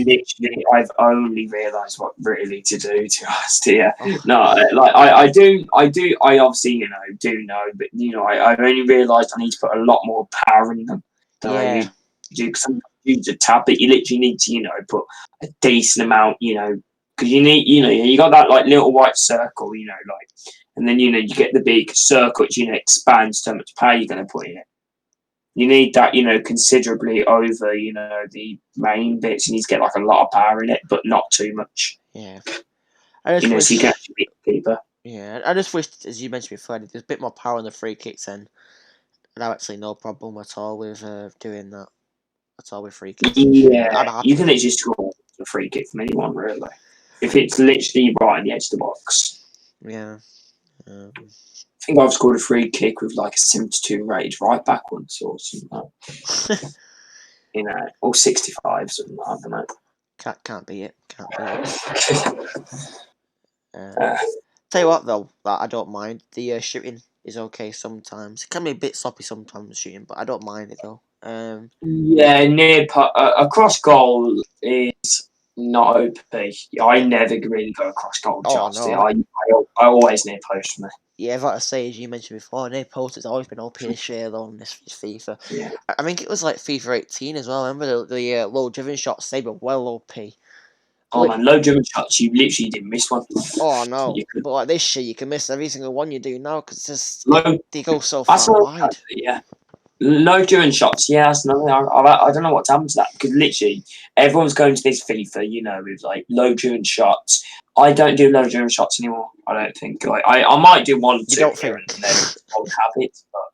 I've only realised what really to do, to be honest with you. Oh, No, I obviously, do know, but, I've only realised I need to put a lot more power in them than I yeah, usually do. Because sometimes you use a tab, but you literally need to, put a decent amount, because you need, you got that, little white circle, and then, you get the big circle, which, expands to how much power you're going to put in it. You need that, considerably over, the main bits. You need to get a lot of power in it, but not too much. yeah. I just So you can wish. actually beat the keeper. Yeah, I just wish, as you mentioned before, there's a bit more power on the free kicks, and I'd have actually no problem at all with doing that. At all with free kicks this year. Yeah, I'm you happy. can literally score a free kick from anyone, really. If it's literally right on the edge of the box. Yeah. I think I've scored a free kick with a 72 rated right back once or something or 65, something like that, I don't know. Can't be it. Can't be it. Uh, Tell you what though, that I don't mind. The shooting is okay sometimes. It can be a bit sloppy sometimes the shooting, but I don't mind it though. yeah, across goal is Not OP. I never really go across gold Oh, charts. no. I always near post for me. Yeah, like I say, as you mentioned before, near post has always been OP this year, though, on this FIFA. Yeah. I think it was like FIFA 18 as well. I remember the low driven shots, they were well OP. Oh man, low German shots. You literally didn't miss one. Oh, no. You could But like this year, you can miss every single one you do now because low. they go so That's far what. wide. Yeah. Low German shots. Yeah, that's another thing. I don't know what's happened to that because literally everyone's going to this FIFA, with like low German shots. I don't do low German shots anymore. I don't think. Like I might do one or You two don't here think? and then. Old habits, but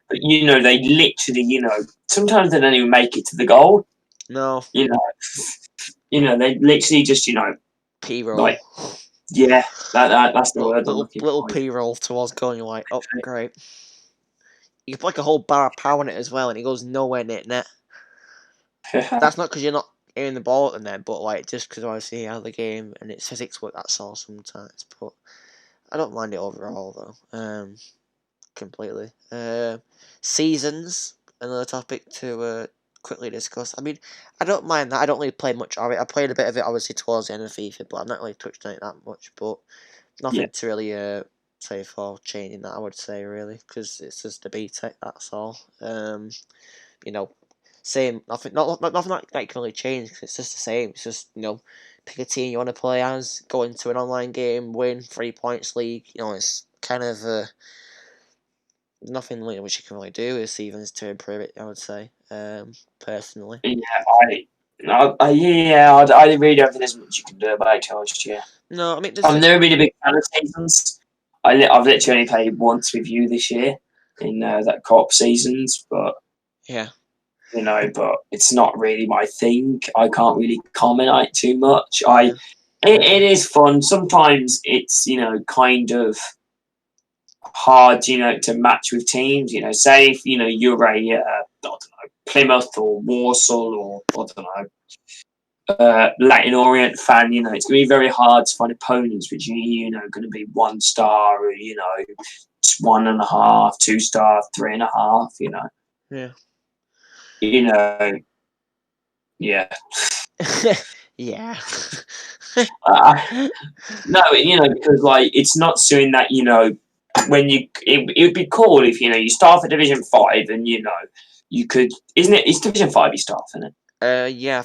but they literally, sometimes they don't even make it to the goal. No. You know, they literally just, P-roll. like, yeah, that's the word I'm looking Little for. P-roll towards goal, and you're like, oh, great. You can put like a whole bar of power in it as well, and it goes nowhere near net. That's not because you're not aiming the ball at the net, but like just because I see how the game and it's physics work. That's all sometimes, but I don't mind it overall though. Completely. Seasons, another topic to quickly discuss. I mean, I don't mind that. I don't really play much of it. I played a bit of it obviously towards the end of FIFA, but I've not really touched on it that much. But Yeah. nothing to really say for changing that. I would say really because it's just a BTEC. That's all. You know, same. Nothing. Nothing that can really change. Cause it's just the same. It's just pick a team you want to play as, go into an online game, win 3 points league. It's kind of nothing really which you can really do is even to improve it. I would say, personally. Yeah, I really don't think there's much you can do about it, Charles. Yeah, No, I mean there's I've just never been a big fan of seasons. I've literally only played once with you this year in that co-op seasons, but yeah. but it's not really my thing. I can't really comment on it too much. Yeah. It is fun. Sometimes it's kind of hard, to match with teams. Say if you're a I don't know, Plymouth or Warsaw or I don't know, Latin Orient fan. It's gonna be very hard to find opponents which going to be 1 star or 1.5, 2 star, 3.5. Yeah. Yeah. Yeah. No, because like it's not something that when it would be cool if you start for Division 5 and you could, isn't it? It's Division 5 you start, isn't it? Yeah, I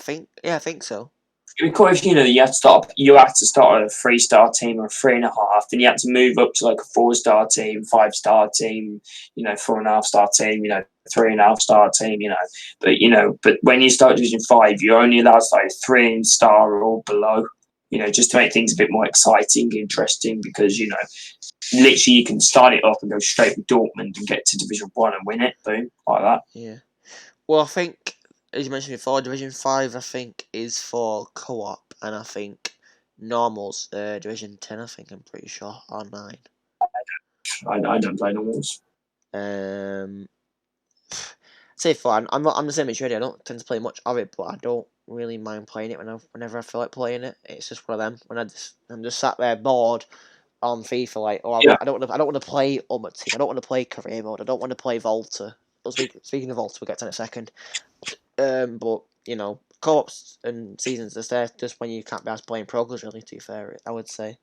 think so. It'd be cool if you had to start on a 3-star team or a 3.5, then you had to move up to like a 4-star team, 5-star team, 4.5-star team, 3.5-star team, but when you start Division 5, you're only allowed to like 3-star or below, just to make things a bit more exciting, interesting, because literally you can start it off and go straight with Dortmund and get to Division 1 and win it, boom, like that. Yeah. Well, I think, as you mentioned before, Division 5, I think, is for co-op, and I think normals, Division 10, I think, I'm pretty sure, are 9. I don't play normals. Say fun. I'm the same as you. I don't tend to play much of it, but I don't really mind playing it whenever I feel like playing it. It's just one of them when I'm just sat there bored on FIFA, like, Yeah. I don't want to play Ultimate Team. I don't want to play Career Mode. I don't want to play Volta. Well, speaking of Volta, we'll get to in a second. But co-ops and seasons are there just when you can't be asked playing progress. Really, to be fair, I would say.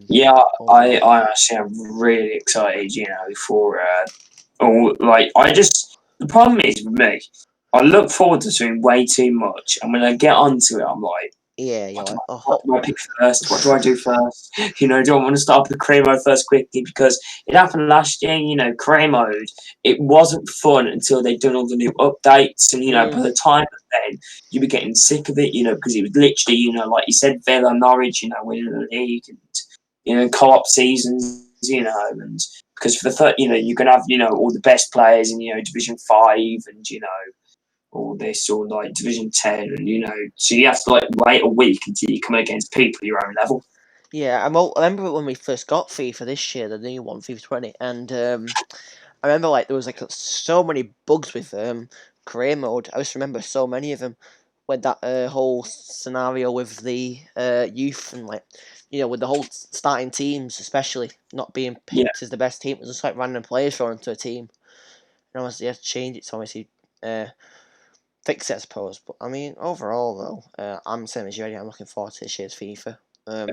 Yeah, Overall. I actually am really excited, for the problem is with me, I look forward to something way too much, and when I get onto it, I'm like, Yeah, you're like, what do I pick first? What do I do first? Do I want to start with career mode first quickly? Because it happened last year, career mode, it wasn't fun until they'd done all the new updates. And, by the time then, you were getting sick of it, because it was literally, like you said, Villa, Norwich, winning the league and, co-op seasons, and because for the third, you can have, all the best players in, Division 5 and, all this or like Division 10 and so you have to like wait a week until you come against people your own level. Yeah, I remember when we first got FIFA this year, the new one, FIFA 20, and I remember like there was like so many bugs with career mode. I just remember so many of them when that whole scenario with the youth and like with the whole starting teams, especially not being picked as the best team. It was just like random players thrown into a team, and obviously you have to change it to obviously fix it, I suppose. But I mean, overall though, I'm the same as you. I'm looking forward to this year's FIFA. I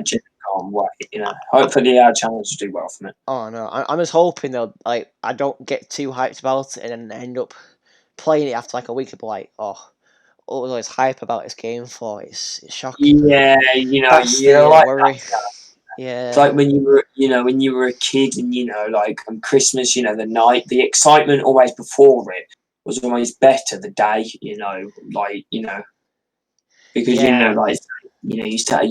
just can't wait. Hopefully our channels do well from it. Oh no, I'm just hoping though, like I don't get too hyped about it and then end up playing it after like a week and be like, oh, all this hype about this game for it's shocking. Yeah, That's you the like worry. that. Yeah. It's like when you were a kid and like on Christmas, the night, the excitement always before it was always better the day, because Yeah. you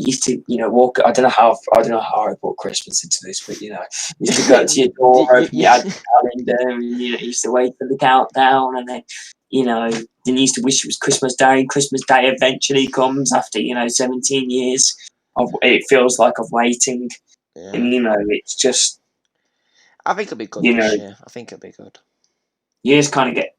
used to walk. I don't know how I brought Christmas into this, but used to go to your door, open your calendar, and you used to wait for the countdown, and then then you used to wish it was Christmas Day. Christmas Day eventually comes after 17 years of it feels like of waiting, Yeah. and it's just I think it'll be good this year. I think it'll be good. You just kind of get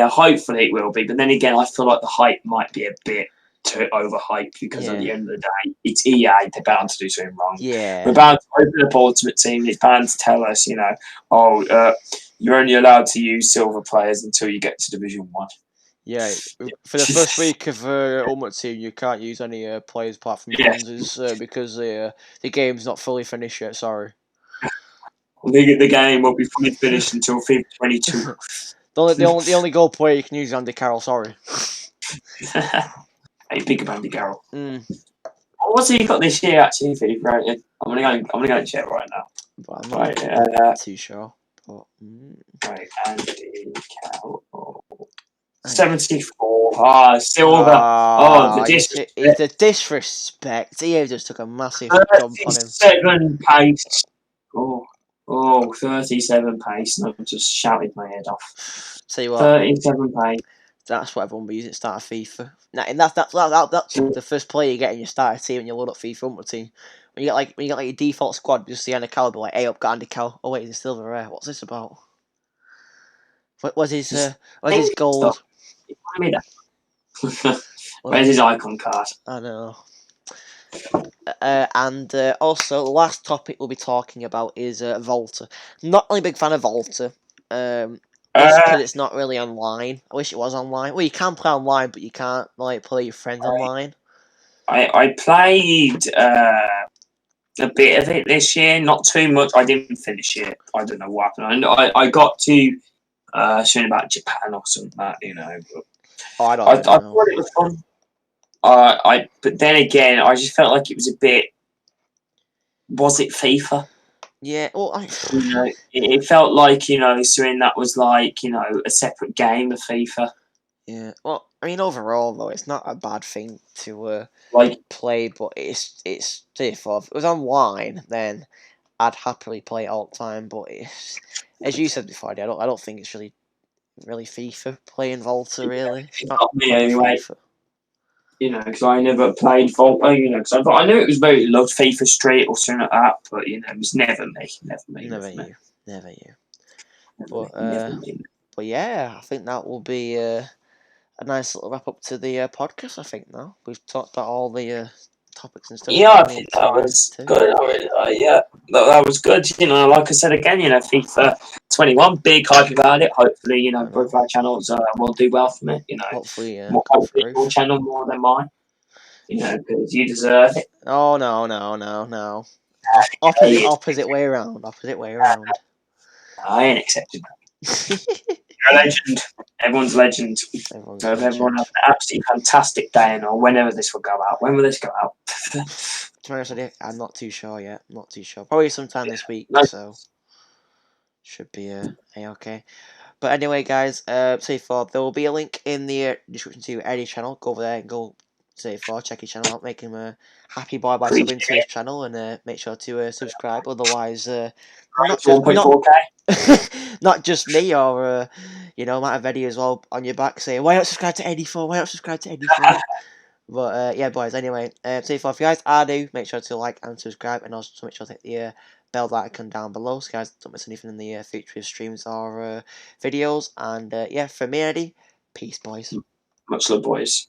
hopefully it will be, but then again, I feel like the hype might be a bit too overhyped because at the end of the day, it's EA. They're bound to do something wrong. Yeah. We're bound to open up Ultimate Team. It's bound to tell us, you're only allowed to use silver players until you get to Division 1. Yeah, for the first week of Ultimate Team, you can't use any players apart from bronzes because the game's not fully finished yet. Sorry. The game won't be fully finished until FIFA 22. the only goal player you can use is Andy Carroll. Sorry. Hey, big Andy Carroll. Mm. What's he got this year actually? FIFA rated? I'm gonna go and check right now. But I'm not too sure. But, Right, Andy Carroll. 74. Silver. The disrespect. EA just took a massive dump on him. 37 pace. 37 pace. And I've just shouted my head off. Tell you what. 37 pace. That's what everyone will use at start of FIFA. And that's the first player you get in your starter team and you load up FIFA Ultimate Team. When you get like your default squad, just see Andy Carroll be like, hey up, got Andy Carroll. Oh wait, he's still rare. What's this about? What's his gold? Where's his icon card? I know. And also, the last topic we'll be talking about is Volta. Not really a big fan of Volta. Just because it's not really online. I wish it was online. Well, you can play online, but you can't like play your friends online. I played a bit of it this year, not too much. I didn't finish it. I don't know what happened. I got to something about Japan or something like that, But I thought it was fun. But then again, I just felt like it was a bit. Was it FIFA? Yeah, well, it felt like something that was like a separate game of FIFA. Yeah, well, I mean, overall though, it's not a bad thing to play, but it's therefore if it was online, then I'd happily play it all the time. But as you said before, I don't think it's really FIFA playing Volta really. It's not me anyway. FIFA. Because I never played Volta. Because I knew it was very loved FIFA Street or something like that, but it was never me. Never you. But yeah, I think that will be a nice little wrap up to the podcast. I think now we've talked about all the topics and stuff. Yeah, I think that was good. That was good. Like I said again, FIFA 21, big hype about it. Hopefully, both our channels will do well from it. Hopefully, your channel more than mine. Because you deserve it. Oh no. Opposite way around. I ain't accepting that. You're a legend. Everyone's legend. Everyone have an absolutely fantastic day and whenever this will go out. When will this go out? To be honest with you, I'm not too sure yet. Probably sometime this week, so should be okay. But anyway, guys, there will be a link in the description to Eddie's channel. Go over there and go check his channel out, make him a happy boy by subbing to his channel, and make sure to subscribe. Otherwise, not just me or might have Eddie as well on your back saying, "Why not subscribe to Eddie for? Why not subscribe to Eddie for?" But yeah, boys. Anyway, if you guys are new, make sure to like and subscribe, and also make sure to hit the bell icon down below, so guys don't miss anything in the future of streams or videos. And yeah, for me, Eddie, peace, boys. Much love, boys.